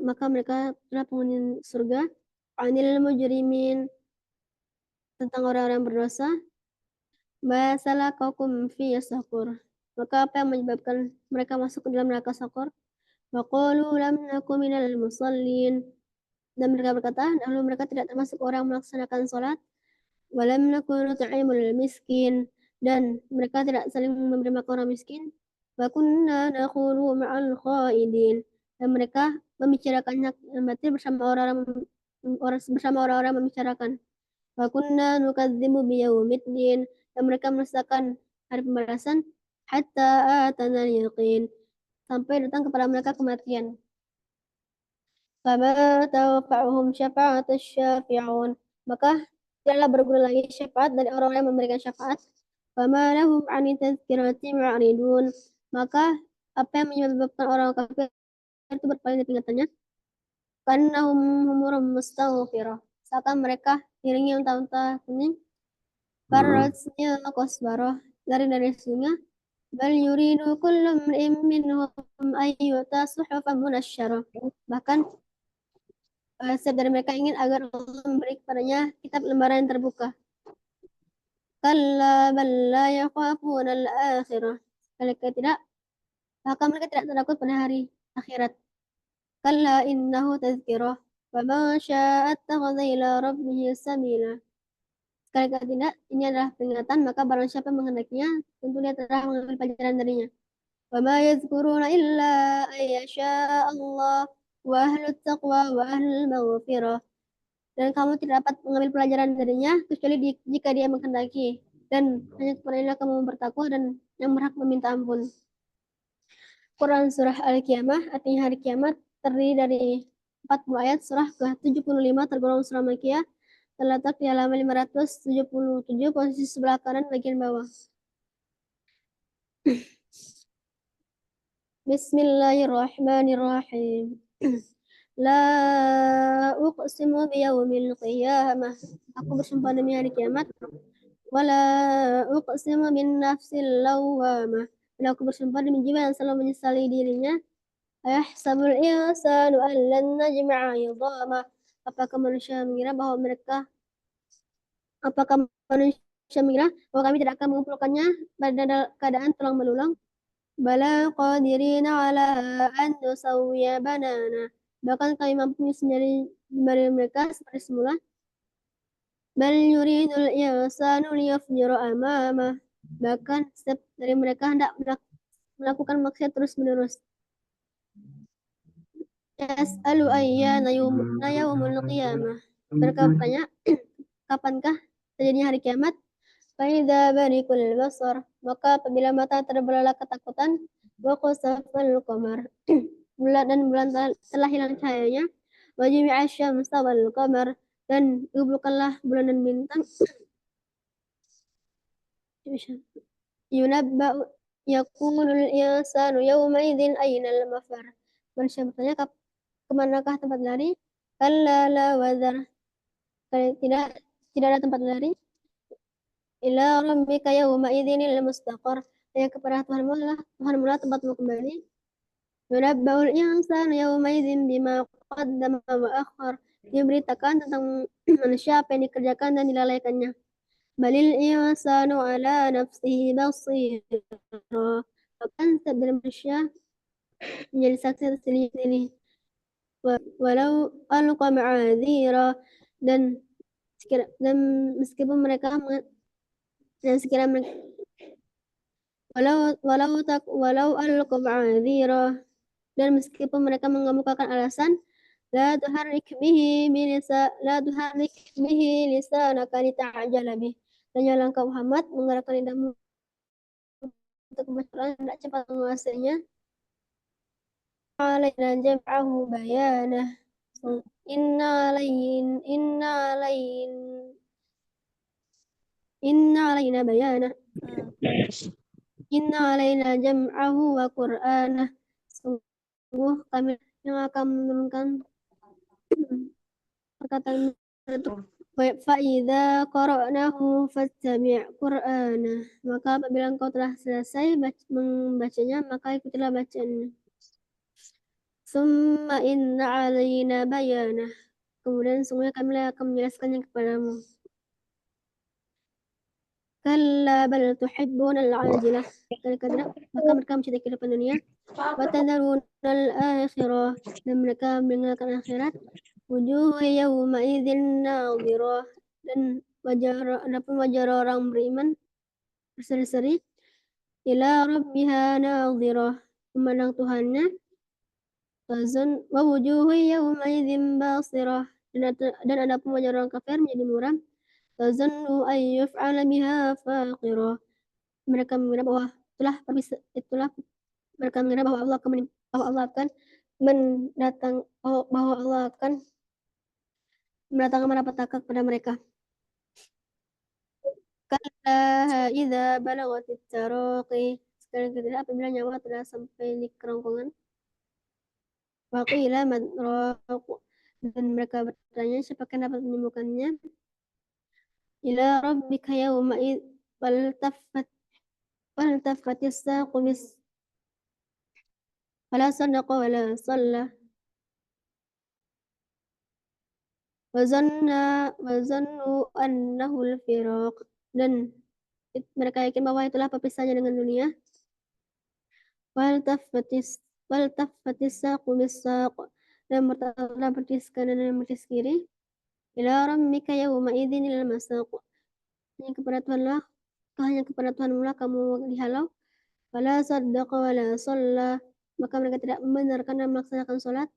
maka mereka telah penghuni surga. Anil mujrimin, tentang orang-orang berdosa. Ma salakakum fi saqar, maka apa yang menyebabkan mereka masuk ke dalam neraka saqar? Wa qalu lam nakum minal musallin, Dan mereka berkata, dahulu mereka tidak termasuk orang melaksanakan sholat. Walam nakun nut'imul miskin, dan mereka tidak saling memberi makan orang miskin. Wa kunna nakhulu ma'al khaidin, dan mereka membicarakan hak dan batil bersama orang-orang membicarakan. Wa kunna nukadzibu biyaumiddin, dan mereka merasakan hari pembalasan hatta atana yaqin, sampai datang kepada mereka kematian. Fama tanfa'uhum syafa'atus syafi'un, maka tidaklah berguna lagi syafaat dari orang-orang yang memberikan syafaat. Fama lahum 'ani tadzkirati mu'ridun, maka apa yang menyebabkan orang kafir itu berpaling dari peringatannya? Kannahum humurum mustaghfirah, seakan mereka iringi unta-unta kuning. Farasnya kosbaroh, dari sungai. Bal yuridu kullu imri'in minhum ay yu'ta suhufan munasysyarah, bahkan setiap dari mereka ingin agar Allah memberi kepadanya kitab lembaran yang terbuka. Kalla bal la yakhafuna al-akhirah, mereka tidak, bahkan mereka tidak takut pada hari akhirat. Kalla innahu tazkirah, wa man syaa'a attakhadha ila rabbih sabila. Sekali tidak, ini adalah peringatan, maka barang siapa yang menghendakinya, tentu dia telah mengambil pelajaran darinya. Wa ma yadhkuruna illa ayyasha Allah wa ahlut taqwa wa ahlul maghfirah. Dan kamu tidak dapat mengambil pelajaran darinya kecuali jika dia menghendaki, dan hanya kepadanya kamu bertakwa dan yang berhak meminta ampun. Quran Surah Al-Qiyamah, artinya hari kiamat, terdiri dari 40 ayat. Surah ke-75 tergolong surah Makkiyah, terletak di halaman 577, posisi sebelah kanan bagian bawah. Bismillahirrahmanirrahim. La uqsimu biyaumil qiyamah, aku bersumpah demi hari kiamat. Wala uqsimu bin nafsil lawwamah, dan aku bersumpah demi jiwa yang selalu menyesali dirinya. Ayahsabul insanu an lan najma'a 'idhamah, apakah manusia mengira bahwa kami tidak akan mengumpulkannya pada keadaan tulang belulang? Bala qadirina ala an nusawwiya banana, bahkan kami mampu sendiri dari mereka seperti semula. Bal yuridul insanu liyafjura amamah, bahkan setiap dari mereka hendak melakukan maksiat terus-menerus. Yas'alu ayyana yaumul qiyamah, mereka bertanya, kapankah terjadinya hari kiamat? Fa idza barikul basar, maka apabila mata terbelalak ketakutan. Wa khasafal qamar, bulan telah hilang cahayanya. Wa jumi'a asy-syamsu wal qamar, dan dikumpulkanlah bulan dan bintang. Yunabba'u yaqulul insanu yawma idzin aynal mafar, manusia bertanya, kemanakah tempat lari? Kalla la wazar, tidak ada tempat lari. Ila rabbika yawma idzinil mustaqar, yang kepada Tuhanmu lah tempatmu kembali. Yunabba'ul insanu yawma idzin bima qaddama wa akhar, diberitakan tentang manusia apa yang dikerjakan dan dilalaikannya. Balil insanu ala nafsihi basira, bahkan setiap dari manusia menjadi saksi atas dirinya sendiri. Walau alqa ma'adzira, dan meskipun mereka dan sekiranya mereka walau alqa ma'adzira, dan meskipun mereka mengemukakan alasan, la tuharrik bihi lisanaka lita'jala bih, dan janganlah engkau Muhammad menggerakkan lidahmu untuk membaca tidak cepat menguasainya. Alaina jam'ahu bayanah, inna alaina jam'ahu wa qur'anah, sungguh kami yang akan menurunkan perkataan itu. Fa idza qara'nahu fattabi' qur'anah, maka apabila engkau telah selesai membacanya, maka ikutilah bacaannya. Summa inna alaina bayanah, kemudian sungguh kami akan menjelaskannya kepadamu. Kalla bal tuhibbuna al-ajilah, maka mereka mencintai kehidupan dunia. Wa tadharuna al-akhirah, dan mereka meninggalkan akhirat. wujuh yawmaidzin nadhirah, dan adapun wajah orang beriman berseri-seri, ila rabbiha nadhirah, memandang Tuhannya, wa wujuh yawmaidzin basirah, dan adapun wajah orang kafir menjadi muram, tazunnu an yuf'ala biha faqirah, mereka mengira bahwa mereka mengira bahwa Allah akan mendatangkan malapetaka kepada mereka. Kalla idza balagatit taraqi, sekali ketika apabila nyawa telah sampai di kerongkongan. Wa qila man raq, dan mereka bertanya siapa yang dapat menyembuhkannya. Ila rabbika yawma id waltafatis saqu wala sadaqa wala salla wazannu annahu al-firaq, dan mereka yakin bahwa itulah perpisahannya dengan dunia. Waltafatis saqu bis-saq, dan bertis kanan dan bertis kiri. Ila rabbika yawma idzinil masaq, hanya kepada Tuhanmu lah kamu dihalau. Wala saddaqa wala shalla, maka mereka tidak membenarkan dan melaksanakan sholat.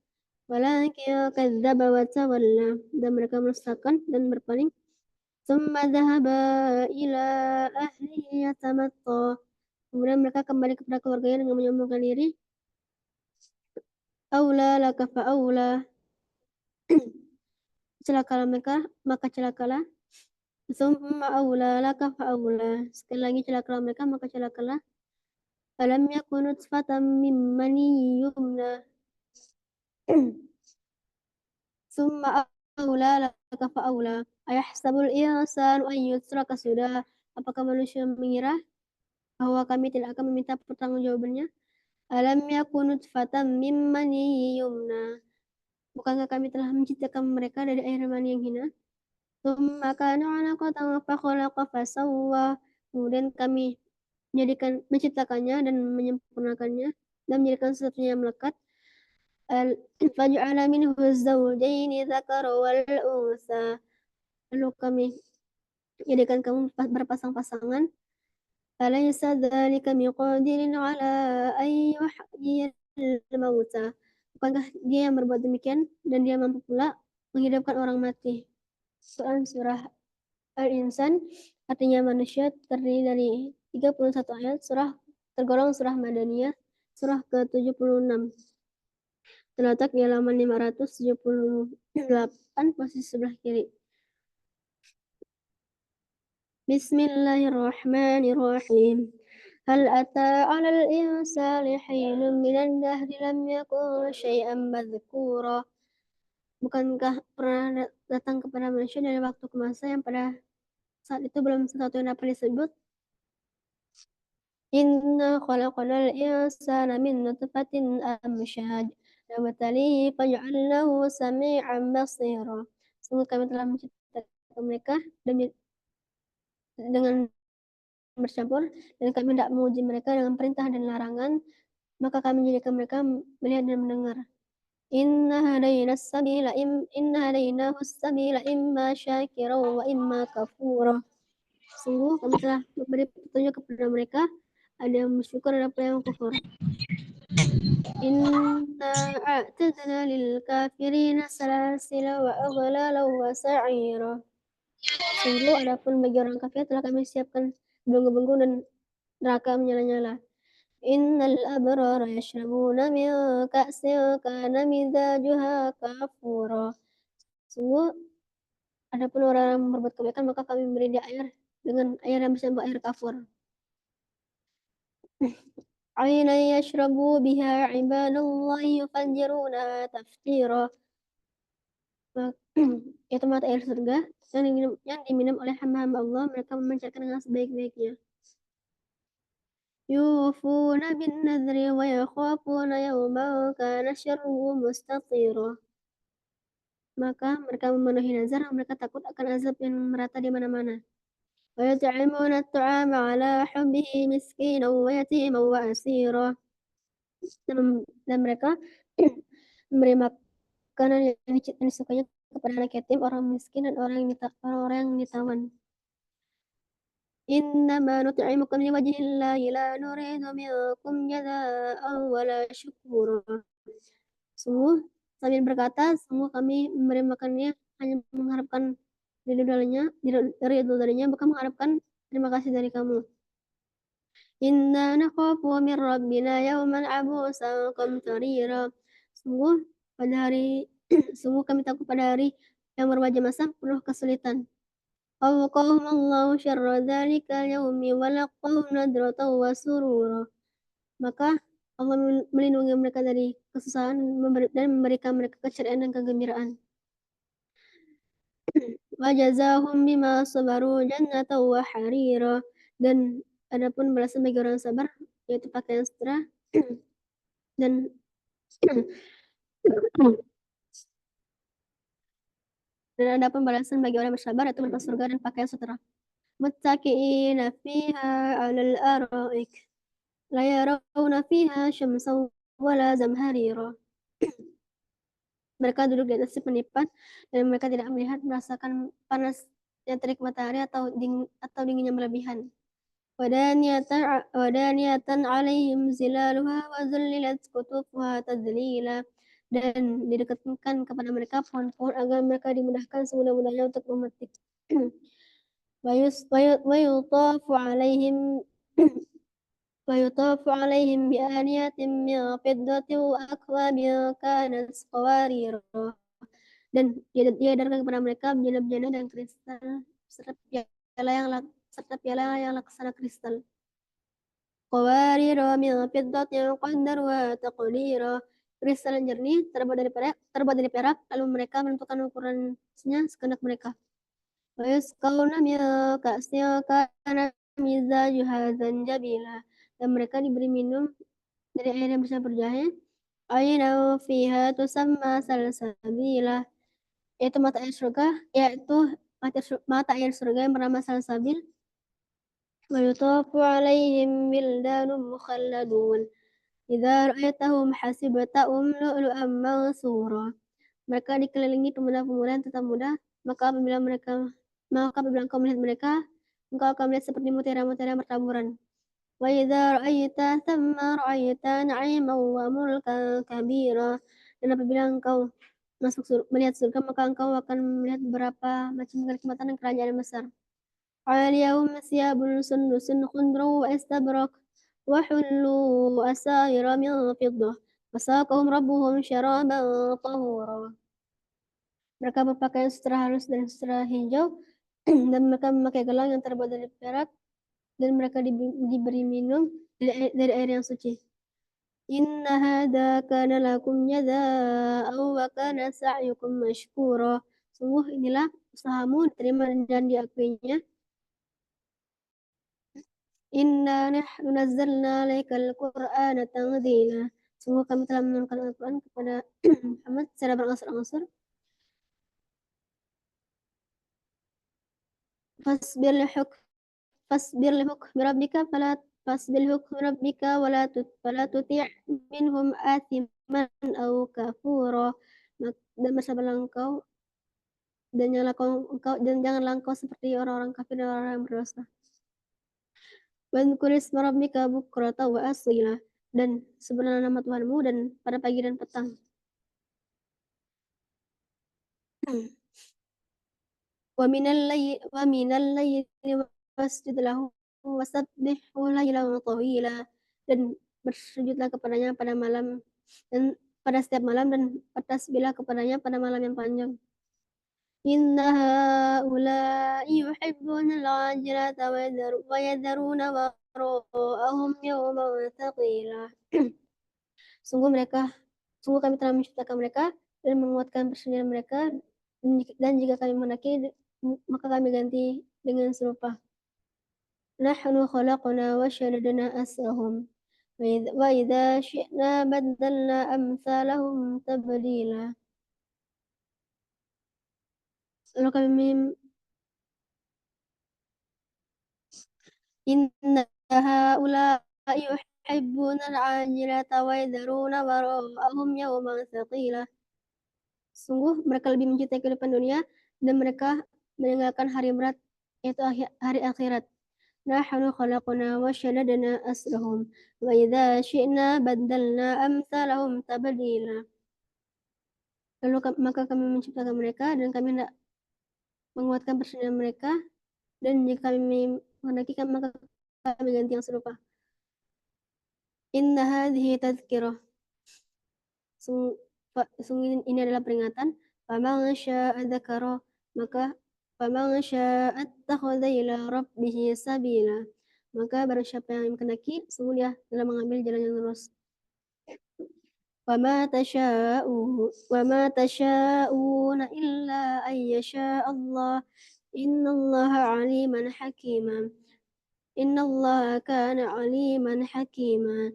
Walakin kadzdzaba wa tawalla, dan mereka mendustakan dan berpaling. Tsumma dhahaba ila ahlihi yatamatta, kemudian mereka kembali kepada keluarganya dengan menyombongkan diri. Aula laka fa aula, celakalah mereka maka celakalah. Tsumma aula laka fa aula, sekali lagi celakalah mereka maka celakalah. Alam yakun nutfatan min mani yumna, summa aula laka fa aula, ayahsabul insanu an yutraka sudah, apakah manusia mengira bahwa kami tidak akan meminta pertanggungjawabannya? Alam yakun nutfatan min mani yumna, bukankah kami telah menciptakan mereka dari air mani yang hina? Summa kana 'alaqatan fa khalaqa fa sawwa, kemudian kami menciptakannya dan menyempurnakannya dan menjadikan sesuatu yang melekat. Faj'ala minhu zawjaini dzakara wal unsa, lalu kami jadikan kamu berpasang-pasangan. Alaysa dzalika biqadirin ala an yuhyiyal mauta, bukankah dia yang berbuat demikian dan dia mampu pula menghidupkan orang mati. Surah Al-Insan artinya manusia, terdiri dari 31 ayat, tergolong surah Madaniyah, surah ke-76. Terletak di halaman 578, posisi sebelah kiri. Bismillahirrahmanirrahim. Hal ata 'alal insani hinun minan dahri lam yakun syai'an madhkura, bukankah pernah datang kepada manusia dari waktu ke masa yang pada saat itu belum sesuatu yang dapat disebut? Inna khalaqnal insana min nutfatin amsyaj nabtalihi faj'alnahu sami'an basira, sungguh kami telah menciptakan mereka dengan bercampur, dan kami tidak menguji mereka dengan perintah dan larangan, maka kami menjadikan mereka melihat dan mendengar. Inna hadainahu sabila imma syakiran wa imma kafura, sungguh kami telah memberi petunjuk kepada mereka, ada yang bersyukur dan ada yang kufur. Inna a'tadna lil kafirina salasila wa aghlala wa sa'ira, sungguh adapun bagi orang kafir telah kami siapkan belenggu-belenggu dan neraka menyala-nyala. Innal abrara yashrabuna min ka'sin kana mizajuha kafura, sungguh adapun orang yang berbuat kebaikan maka kami memberi dia air dengan air yang bercampur air kafur. Ainan yashrabu biha ibadullahi yufajjirunaha tafjira, yaitu mata air surga yang diminum oleh hamba-hamba Allah, mereka memancarkan dengan sebaik-baiknya. Yufuna bin nadri wa yakhafuna yawman kana syarruhu mustatira, maka mereka memenuhi nazar, mereka takut akan azab yang merata di mana-mana. Wa yut'imuna at-ta'ama 'ala hubbihi miskinan wa yatiman wa asira, dan mereka memberi makanan yang disukainya kepada anak yatim, orang miskin, dan orang-orang yang ditawan. Innama nut'imukum liwajhillahi la nuridu minkum jazaa'an wala syukura. Sungguh, sambil berkata, sungguh kami memberi makannya hanya mengharapkan ridho darinya, bukan mengharapkan terima kasih dari kamu. Inna nakhafu min rabbina yawman abusan qamtarira. Sungguh pada hari sungguh kami takut pada hari yang berwajah masam penuh kesulitan. Allahu syarra dzalika yaumi wa laqahum nadratan wa surura. Maka Allah melindungi mereka dari kesusahan dan memberikan mereka keceriaan dan kegembiraan. Wa jazahum bima sabaru jannatan wa harira. Dan adapun balasan bagi orang sabar yaitu pakaian sejahtera dan adapun balasan bagi orang bersabar yaitu berupa surga dan pakaian sejahtera. Muttaqiina fiha 'alal araik la yarawna fiha syamsan wala zamharira. Mereka duduk di atas penipan dan mereka tidak merasakan panas yang terik matahari atau dinginnya berlebihan. Wadaniyatan 'alaihim zilaluha wa zullilat qutufuha tadlila. Dan didekatkan kepada mereka pohon-pohon agar mereka dimudahkan semudah-mudahnya untuk memetik. Wa yutafu 'alaihim bi'aniyatin min fiddatin wa akwabin kanat qawarira. Dan diedarkan kepada mereka bejana-bejana dan kristal serta piala yang laksana kristal. Qawarira min fiddatin qaddaruha taqdira. Kristal yang jernih terbuat dari perak, lalu mereka menentukan ukurannya sekehendak mereka. Wa yusqawna min ka'sin kana mizajuha zanjabila. Dan mereka diberi minum dari air yang bercampur jahe. Ayna fiha tusamma salsabila. Yaitu mata air surga yang bernama salsabil. Wa yutafu 'alaihim wildanun mukhalladun idza ra'aitahum hasibtahum lu'lu'an mansura. Mereka dikelilingi pemuda-pemuda yang tetap muda, maka apabila engkau melihat mereka, engkau akan melihat seperti mutiara-mutiara yang bertaburan. Wa idza ra'aita thamma ra'aita na'iman wa mulkan kabira. Dan apabila engkau melihat surga, maka engkau akan melihat beberapa macam kenikmatan dan kerajaan yang besar. 'Aliyahum thiyabun sundusun khudrun wa istabrak wa hullu asawira min fiddah wa saqahum rabbuhum syaraban tahura. Mereka berpakaian sutra halus dan sutra hijau dan mereka memakai gelang yang terbuat dari perak dan mereka diberi minum dari air yang suci. Inna hadza kana lakum jazaa'an wa kana sa'yukum mashkura. Sungguh inilah usahamu diterima dan diakuinya. Inna nahnu nazzalna 'alaikal Qur'ana tanzila. Sungguh kami telah menurunkan Al-Quran kepada Muhammad secara berangsur-angsur. Fasbir lihukmi rabbika wala tuti' minhum athiman aw kafura. Dan bersabarlah engkau dan janganlah engkau seperti orang-orang kafir dan orang yang berdosa. Wadhkur isma rabbika bukratan wa asila. Dan sebutlah nama Tuhanmu dan pada pagi dan petang. Wa minal layli wasjud lahu wasabbihhu laylan tawila. Dan bersujudlah kepadanya pada malam dan pada setiap malam dan bertasbihlah kepadanya pada malam yang panjang. Inna haula'i yuhibbuna al-'ajilata wa yadharuna wara'ahum yawman thaqila. Sungguh kami telah menciptakan mereka dan menguatkan persendirian mereka, dan jika kami mendaki maka kami ganti dengan serupa. Nahnu khalaqna wa shaddadna asrahum wa idza syi'na baddalna amsalahum tabdila. Lalu kami inna haula'i yuhibbuna al-'ajilata wa yadharuna wara'ahum yawman thaqila. Sungguh mereka lebih mencintai kehidupan dunia dan mereka meninggalkan hari berat, yaitu hari akhirat. Nahnu khalaqna wa syadadna asrahum wa idza syi'na baddalna amsalahum tabdila. Lalu maka kami menciptakan mereka dan kami hendak menguatkan persaudaraan mereka, dan jika kami menghendaki maka kami ganti yang serupa. Inna hadhihi tadhkirah. Sungguh ini adalah peringatan. Faman syaa dzakara, maka faman syaa attakhadha ila rabbih sabila. Maka barang siapa yang menghendaki, sungguh dia telah mengambil jalan yang lurus. Wa ma tasyauna illa an yasha Allah. Innallaha aliman hakima. Innallaha kana aliman hakima.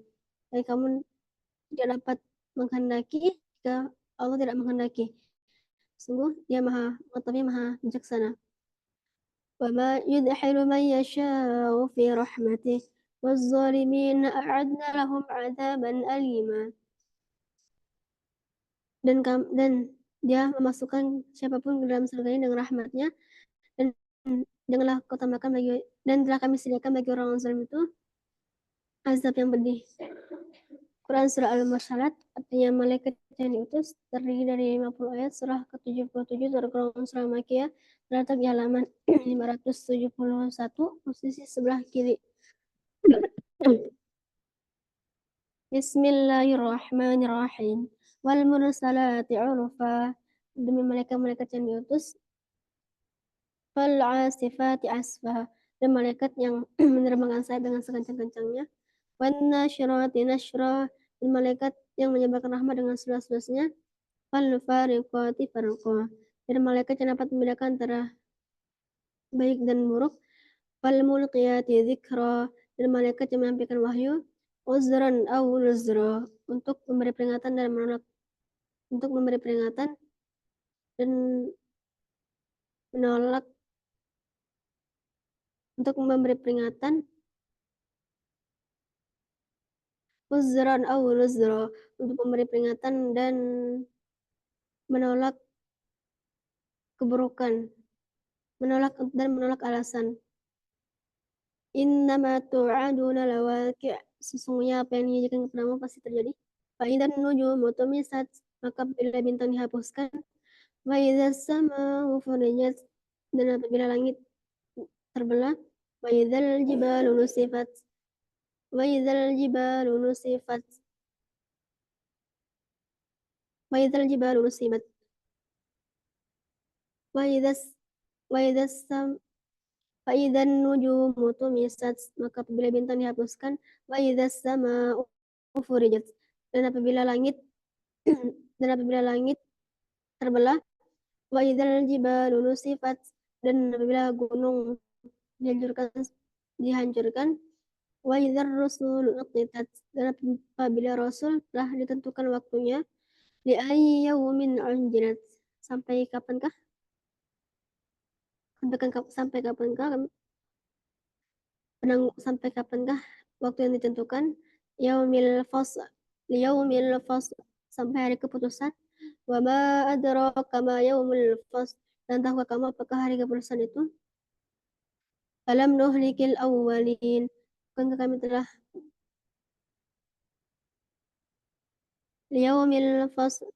Dan kamu tidak dapat menghendaki jika Allah tidak menghendaki. Sungguh dia maha mengetahui, maha bijaksana. Wa ma yudkhilu man yasha'u fi rahmatih waz-zalimin a'adna lahum 'adzaban alima. Dan dia memasukkan siapapun ke dalam surganya dengan rahmatnya, dan janganlah kau tambahkan bagi, dan telah kami sediakan bagi orang zalim itu azab yang pedih. Quran Surah Al-Mursalat, artinya malaikat yang diutus, terdiri dari 50 ayat. Surah ke-77 tergolong surah Makkiyah, terletak di halaman 571, posisi sebelah kiri. Bismillahirrahmanirrahim. Wal mursalati urfa, demi malaikat-malaikat yang diutus. Fal asifati asfa, dan malaikat yang menerbangkan sayap dengan sekencang-kencangnya. Wan nasyirati nashra, dan malaikat yang menyebarkan rahmat dengan seluas-luasnya. Fal fariqati farqa, dan malaikat yang dapat membedakan antara baik dan buruk. Fal mulqiyati dzikra, dan malaikat yang menyampaikan wahyu. Uzran aw nuzra, untuk memberi peringatan dan menolak, untuk memberi peringatan dan menolak, untuk memberi peringatan. Uzran aw nuzra, untuk memberi peringatan dan menolak keburukan, menolak alasan. Innama tu'aduna lawaqi', sesungguhnya apa yang dijanjikan kepadamu pasti terjadi. Fa idzan nujumu tumisat, maka apabila bintang dihapuskan. Wa idzas sama'u furijat, dan apabila langit terbelah. Wa idzal jibalu nusifat, wa idzal jibalu nusifat, wa idzal jibalu nusibat, wa idzas fa idzan nujumu tumisat, maka apabila bintang dihapuskan. Wa idzas sama'u furijat, dan apabila langit terbelah. Wa idzal jibalu nusifat, dan apabila gunung dihancurkan. Wa idzar rusulu uqitat, dan apabila rasul telah ditentukan waktunya. Li ayyi yaumin unjilat, sampai kapankah waktu yang ditentukan. Yaumil fasl, sampai hari keputusan. Wa ma adraka ma yaumul fasl, dan tahukah kamu apakah hari keputusan itu? Alam nuhlikil awwalin, bukankah kami telah yaumil fasl,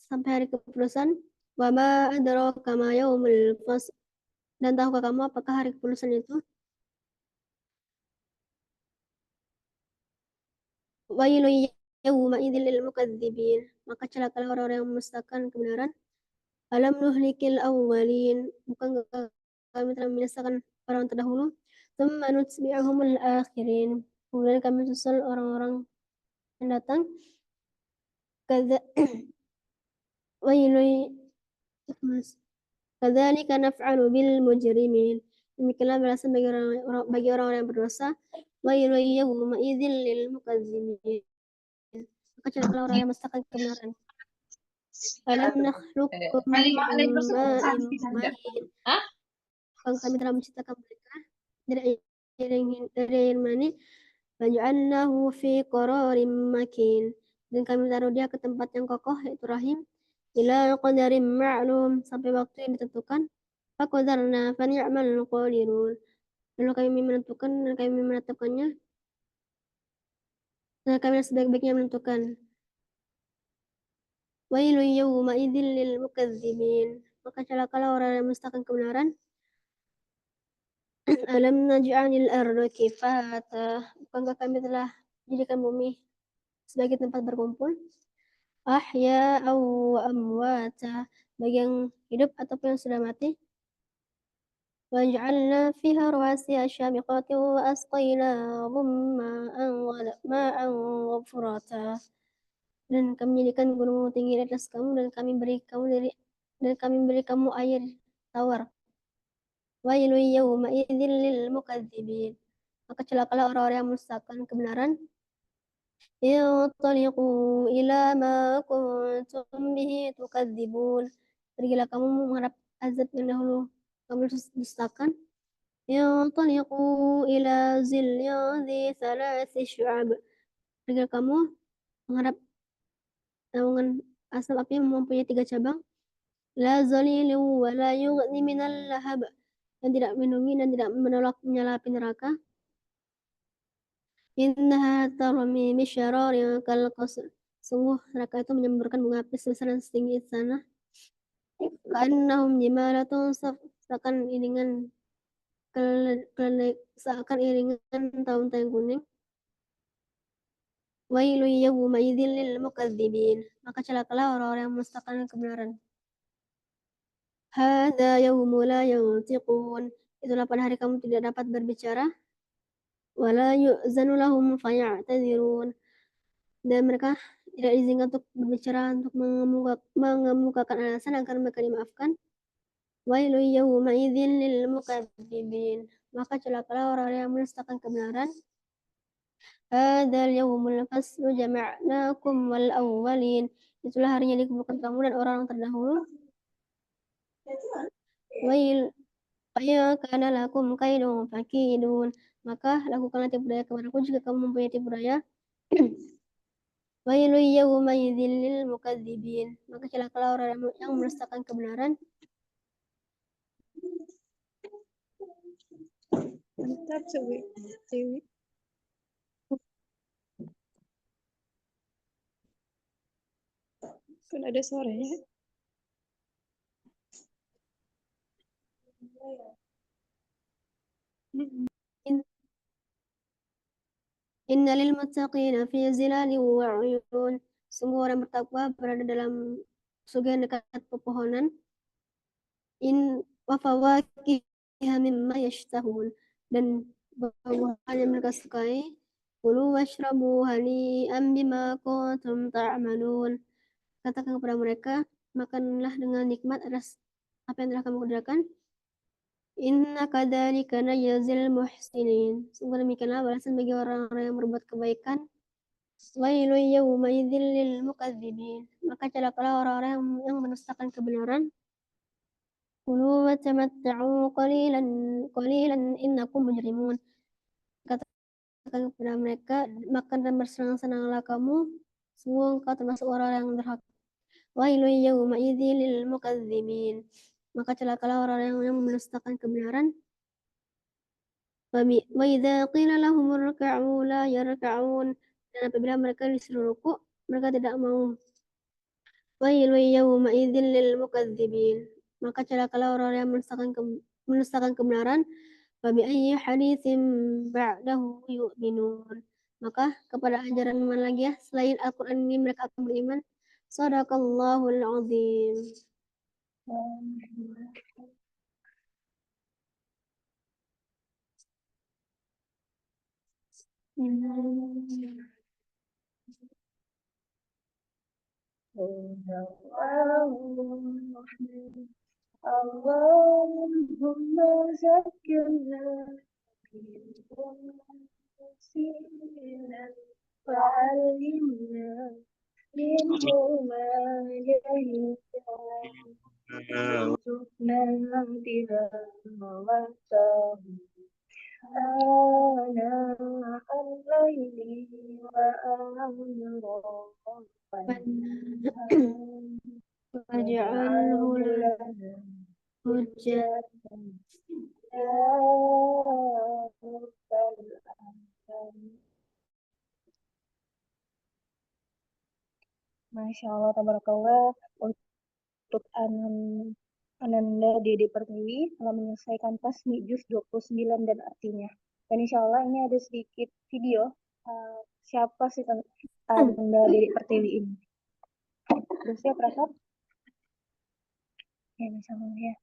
sampai hari keputusan. Wa ma adraka ma yaumul fasl, dan tahukah kamu apakah hari keputusan itu? Wailun yawma idzil lil mukadzibin, maka celakalah orang-orang yang mendustakan kebenaran. Alam nuhlikil awwalin, bukankah kami telah membinasakan orang terdahulu. Tsumma nutbi'uhumul akhirin, kemudian kami susul orang-orang yang datang. Kadzalika naf'alu bil mujrimin, demikianlah balasan bagi orang-orang yang berdosa. Wailun yawma idzil lil mukadzibin, maka celakalah orang yang mendustakan kebenaran. Alam nakhluqukum min ma'in mahin, kami telah menciptakan mereka dari air mani. Waja'alnahu fi qararin makin, dan kami taruh dia ke tempat yang kokoh, yaitu rahim. ila qadarin ma'lum, sampai waktu yang ditentukan. Faqadarna fa ni'mal qadirun. Lalu kami menentukan dan kami menetapkannya dan kami sebaik-baiknya menentukan. Wailun yawma idzil lil mukadzibin. Maka celakalah orang yang mendustakan kebenaran. Alam naj'alil arda kifata. Bukankah kami telah jadikan bumi sebagai tempat berkumpul? Ahya'aw wa amwata. Bagi yang hidup ataupun yang sudah mati. وجعلنا فيها رواسي شامخات وأسقيناهم ماء غفراتا. Dan kami menjadikan gunung tinggi di atas kamu dan kami beri kamu air tawar. Wailun yawma idzil lil mukadzibin. Maka celakalah orang-orang yang mendustakan kebenaran. Intaliqu ila ma kuntum bihi tukadzibun. Pergilah kamu mengharap azab yang dahulu kamu dustakan. Intaliqu ila zillin dhi thalathi syu'ab. Pergilah kamu mengharap naungan asap api yang mempunyai 3 cabang. La zalilin wa la yughni minal lahab. Yang tidak melindungi dan tidak menolak menyala api neraka. Innaha tarmi bisyararin kal qasr. Sungguh neraka itu menyemburkan bunga api sebesar dan setinggi istana. Ka'annahum jimalatun saf. Seakan iringan tahun-tahun yang kuning. Wailun yawma idzil lil mukadzibin. Maka celakalah orang-orang yang mendustakan kebenaran. Hadza yawmu la yantiqun. Itulah pada hari kamu tidak dapat berbicara. Wala yu'zanu lahum faya'tadzirun. Dan mereka tidak diizinkan untuk berbicara, untuk mengemukakan alasan agar mereka dimaafkan. Wailun yawma idzil lil mukadzibin. Maka celakalah orang-orang yang mendustakan kebenaran. Hadzal yawmul faslu jama'nakum wal awwalin. Itulah harinya dikumpulkan kamu dan orang-orang terdahulu. Wail kana lakum kaidun fakidun. Maka lakukanlah tipu daya kepadaku jika kamu mempunyai tipu daya. Wailun yawma idzil lil mukadzibin. Maka celakalah orang yang mendustakan kebenaran. Mantap, Dewi. Kan ada suaranya. Inna lil muttaqina fi zilalin wa 'uyun. Sungguh orang bertakwa berada dalam surga yang dekat pepohonan. In wa fawakiha mimma yashtahun. Dan buah-buahan yang mereka sukai. Kulu washrabu hani'an bima kuntum ta'malun. Katakan kepada mereka, makanlah dengan nikmat atas apa yang telah kamu kerjakan. Inna kadzalika najzil muhsinin. Sungguh demikianlah balasan bagi orang-orang yang berbuat kebaikan. Wailun yawma idzil lil mukadzibin. Maka celakalah orang-orang yang mendustakan kebenaran. Kulu wa tamatta'u qalilan innakum mujrimun. Katakan kepada mereka, makan dan bersenang-senanglah kamu, sungguh engkau termasuk orang yang berhak. Wailun yawma idzil lil mukadzibin. Maka celakalah orang-orang yang mendustakan kebenaran. Wa idza qila lahum irka'u la yarka'un. Dan apabila mereka disuruh rukuk, mereka tidak mau. Wailun yawma idzil lil mukadzibin. Maka celakalah orang yang mendustakan kebenaran. Wa bi ayyi haditsin ba'dahu yu'minun. Maka kepada ajaran mana lagi ya selain Al-Qur'an ini mereka akan beriman. Shadaqallahul azim. Allahumma zakirna wa'allimna minhu ma jahilna warzuqna tilawatahu ana al-laili wa waj'alhu lana hujjah. Masya Allah, tabarakallah. Untuk Ananda Dede Pertiwi telah menyelesaikan tasmi juz 29 dan artinya. Dan insya Allah ini ada sedikit video siapa sih Ananda Dede Pertiwi ini. Udah siap, Rasa? Ya, Masya Allah ya.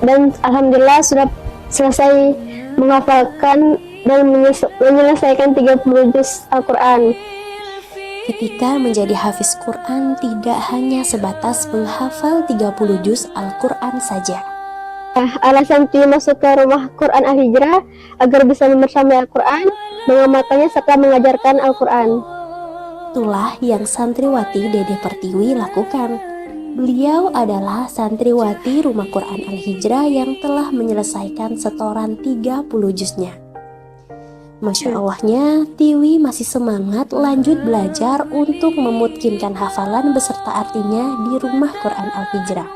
Dan alhamdulillah sudah selesai menghafalkan dan menyelesaikan 30 juz Al-Quran. Ketika menjadi hafiz Quran tidak hanya sebatas menghafal 30 juz Al-Quran saja. Alasan Tiwi masuk ke rumah Quran Al-Hijrah agar bisa membersamai Al-Quran, mengamalkannya serta mengajarkan Al-Quran. Itulah yang santriwati Dede Pertiwi lakukan. Beliau adalah santriwati Rumah Quran Al-Hijrah yang telah menyelesaikan setoran 30 juznya. Masya Allahnya, Tiwi masih semangat lanjut belajar untuk memutkinkan hafalan beserta artinya di Rumah Quran Al-Hijrah.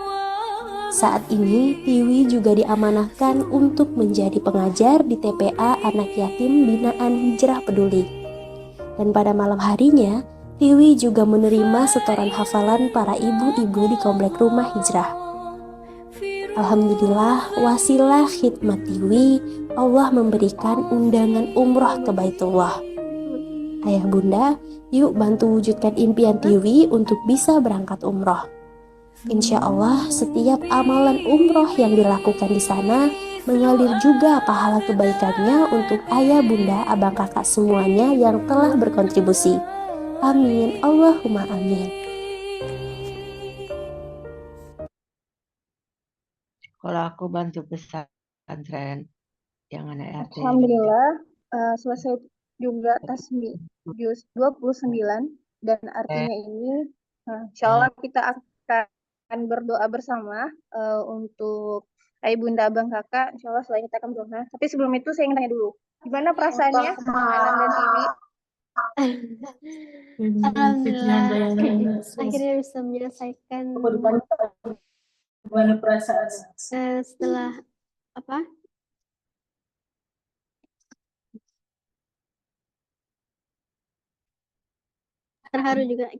Saat ini, Tiwi juga diamanahkan untuk menjadi pengajar di TPA Anak Yatim Binaan Hijrah Peduli. Dan pada malam harinya, Tiwi juga menerima setoran hafalan para ibu-ibu di komplek Rumah Hijrah. Alhamdulillah, wasilah khidmat Tiwi, Allah memberikan undangan umroh ke Baitullah. Ayah bunda, yuk bantu wujudkan impian Tiwi untuk bisa berangkat umroh. Insya Allah, setiap amalan umroh yang dilakukan di sana mengalir juga pahala kebaikannya untuk ayah bunda, abang kakak semuanya yang telah berkontribusi. Amin, Allahumma amin. Kalau aku bantu pesantren yang anak yatim. Alhamdulillah, selesai juga tasmi juz 29 dan artinya ini. Insya Allah kita akan berdoa bersama untuk ayah bunda abang kakak. Insya Allah setelah ini kita akan berdoa. Tapi sebelum itu saya ingin tanya dulu, gimana perasaannya Ananda Tiwi? Alhamdulillah, akhirnya bisa menyelesaikan setelah apa? Terharu juga.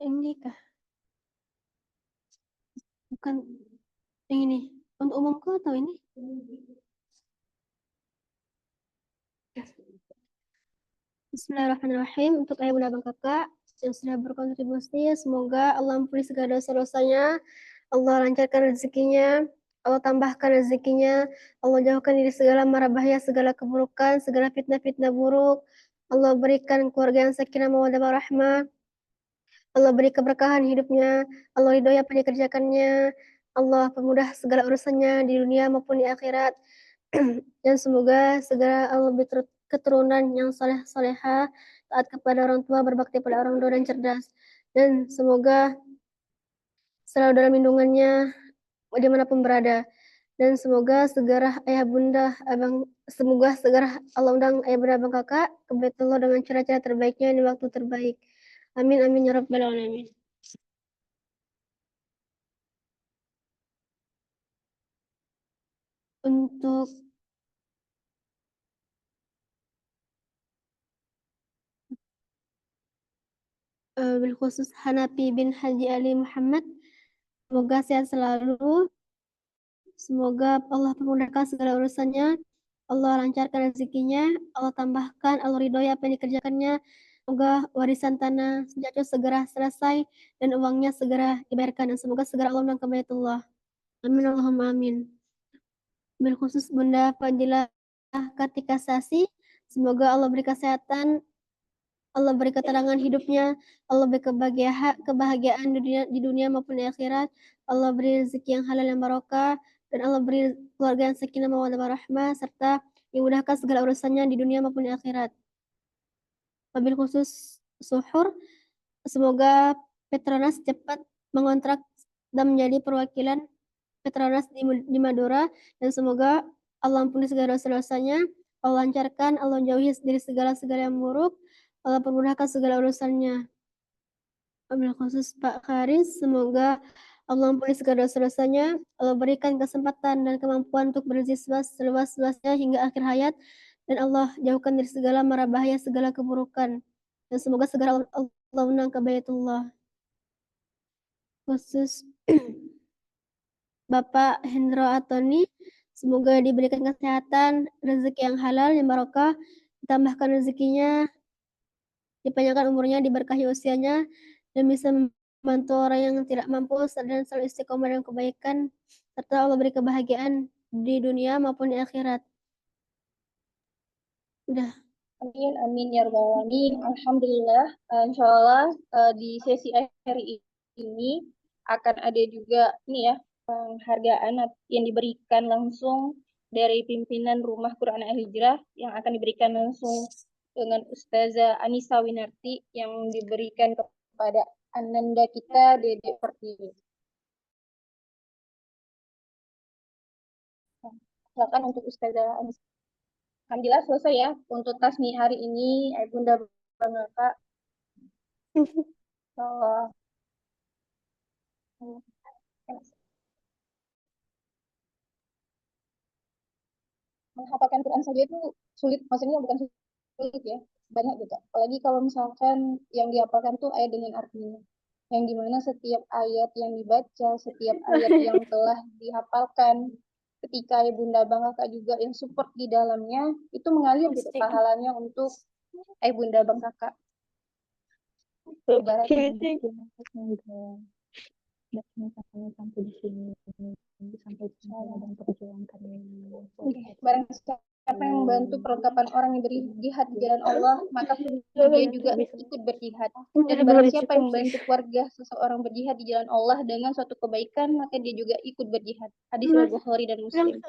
Ini kah? Bukan yang ini. Untuk umumku atau ini? Bismillahirrahmanirrahim. Untuk ayah bunda abang kakak yang sudah berkontribusi, semoga Allah ampuni segala dosa-dosanya, Allah lancarkan rezekinya, Allah tambahkan rezekinya, Allah jauhkan diri segala mara bahaya, segala keburukan, segala fitnah-fitnah buruk. Allah berikan keluarga yang sakinah mawaddah warahmah. Allah beri keberkahan hidupnya, Allah ridhoi apa yang dikerjakannya, Allah permudah segala urusannya di dunia maupun di akhirat. Dan semoga segera Allah beri keturunan yang saleh-salehah, taat kepada orang tua, berbakti pada orang tua dan cerdas. Dan semoga selalu dalam lindungannya dimanapun berada. Dan semoga segera ayah bunda abang, semoga segera Allah undang ayah bunda abang kakak ke Baitullah dengan cara-cara terbaiknya di waktu terbaik. Amin amin ya rabbal alamin. Untuk berkhusus Hanafi bin Haji Ali Muhammad, semoga sehat selalu, semoga Allah memudahkan segala urusannya, Allah lancarkan rezekinya, Allah tambahkan, Allah ridhoi apa yang dikerjakannya. Semoga warisan tanah sejak segera selesai dan uangnya segera dibayarkan dan semoga segera Allah menangkap Baitullah. Amin Allahumma amin. Bil khusus Bunda Fadilah Kartika Sasi, semoga Allah beri kesehatan, Allah beri keterangan hidupnya, Allah beri kebahagiaan di dunia maupun di akhirat, Allah beri rezeki yang halal yang barokah, dan Allah beri keluarga yang sakinah mawaddah warahmah, serta dimudahkan segala urusannya di dunia maupun di akhirat. Wabil khusus Suhur, semoga Petronas cepat mengontrak dan menjadi perwakilan Petronas di Madura, dan semoga Allah ampuni segala dosa-dosanya, Allah lancarkan, Allah jauhi dari segala yang buruk, Allah permudahkan segala urusannya. Wabil khusus Pak Haris, semoga Allah ampuni segala dosa-dosanya, Allah berikan kesempatan dan kemampuan untuk berziswa seluas-luasnya hingga akhir hayat, dan Allah jauhkan dari segala mara bahaya, segala keburukan. Dan semoga segera Allah menangkap Baitullah. Khusus Bapak Hendro Atoni, semoga diberikan kesehatan, rezeki yang halal, yang barokah, ditambahkan rezekinya, dipanjangkan umurnya, diberkahi usianya, dan bisa membantu orang yang tidak mampu dan selalu istiqomah dan kebaikan, serta Allah beri kebahagiaan di dunia maupun di akhirat. Udah. Amin, amin ya rabbal alamin. Alhamdulillah, insyaallah di sesi akhir ini akan ada juga ini ya penghargaan yang diberikan langsung dari pimpinan Rumah Quran Al-Hijrah yang akan diberikan langsung dengan Ustazah Anissa Winarti yang diberikan kepada Ananda kita Dede Pertiwi. Silakan untuk Ustazah Anissa. Alhamdulillah selesai ya untuk tasmi hari ini, Bunda Bangaka. Insyaallah. Menghafalkan Quran saja itu sulit, maksudnya bukan sulit ya, banyak juga. Apalagi kalau misalkan yang dihafalkan tuh ayat dengan artinya, yang dimana setiap ayat yang dibaca, setiap ayat yang telah dihafalkan, ketika Bunda Bangaka juga yang support di dalamnya, itu mengalir gitu pahalanya untuk Bunda Bangaka. Ibarat sampai di sini sampai dan perjuangkan barang siapa yang membantu perlengkapan orang yang berjihad di jalan Allah, maka dia juga ikut berjihad. Dan barang siapa yang membantu keluarga seseorang berjihad di jalan Allah dengan suatu kebaikan, maka dia juga ikut berjihad. Hadis riwayat Bukhari dan Muslim.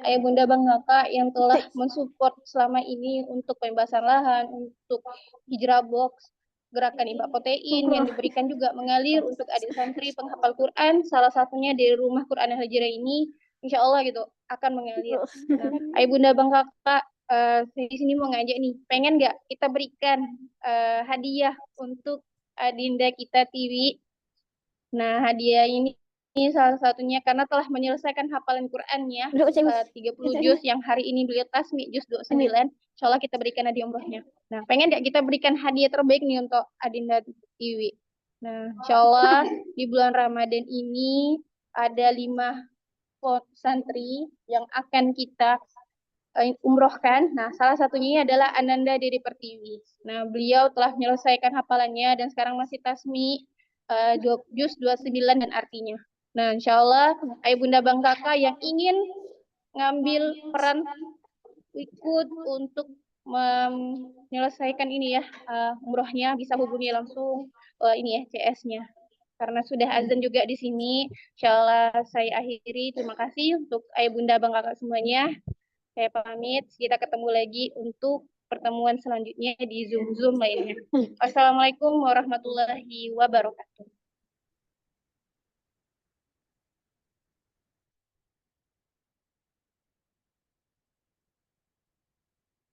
Ayah Bunda Bangaka yang telah mensupport selama ini untuk pembebasan lahan, untuk hijrah box, gerakan impak protein yang diberikan juga mengalir untuk adik santri penghafal Quran, salah satunya dari Rumah Quran Al-Hijrah ini, insya Allah gitu akan mengalir. Nah, Ayah Bunda Bangaka di sini mau ngajak nih, pengen nggak kita berikan hadiah untuk Adinda kita Tiwi. Nah, hadiah ini salah satunya karena telah menyelesaikan hafalan Qurannya 30 juz yang hari ini beliau tasmi juz 29. Insyaallah kita berikan hadiah umrohnya. Nah, pengen nggak kita berikan hadiah terbaik nih untuk Adinda Tiwi. Nah, insyaallah di bulan Ramadan ini ada 5 santri yang akan kita umrohkan. Nah, salah satunya adalah Ananda Dede Pertiwi. Nah, beliau telah menyelesaikan hafalannya dan sekarang masih tasmi juz 29 dan artinya. Nah, insya Allah Ayah Bunda Bangaka yang ingin ngambil peran ikut untuk menyelesaikan ini ya umrohnya bisa hubungi langsung ini ya CS-nya. Karena sudah azan juga di sini, insya Allah saya akhiri. Terima kasih untuk Ayah Bunda Bangaka semuanya. Saya pamit, kita ketemu lagi untuk pertemuan selanjutnya di Zoom lainnya. Wassalamualaikum warahmatullahi wabarakatuh.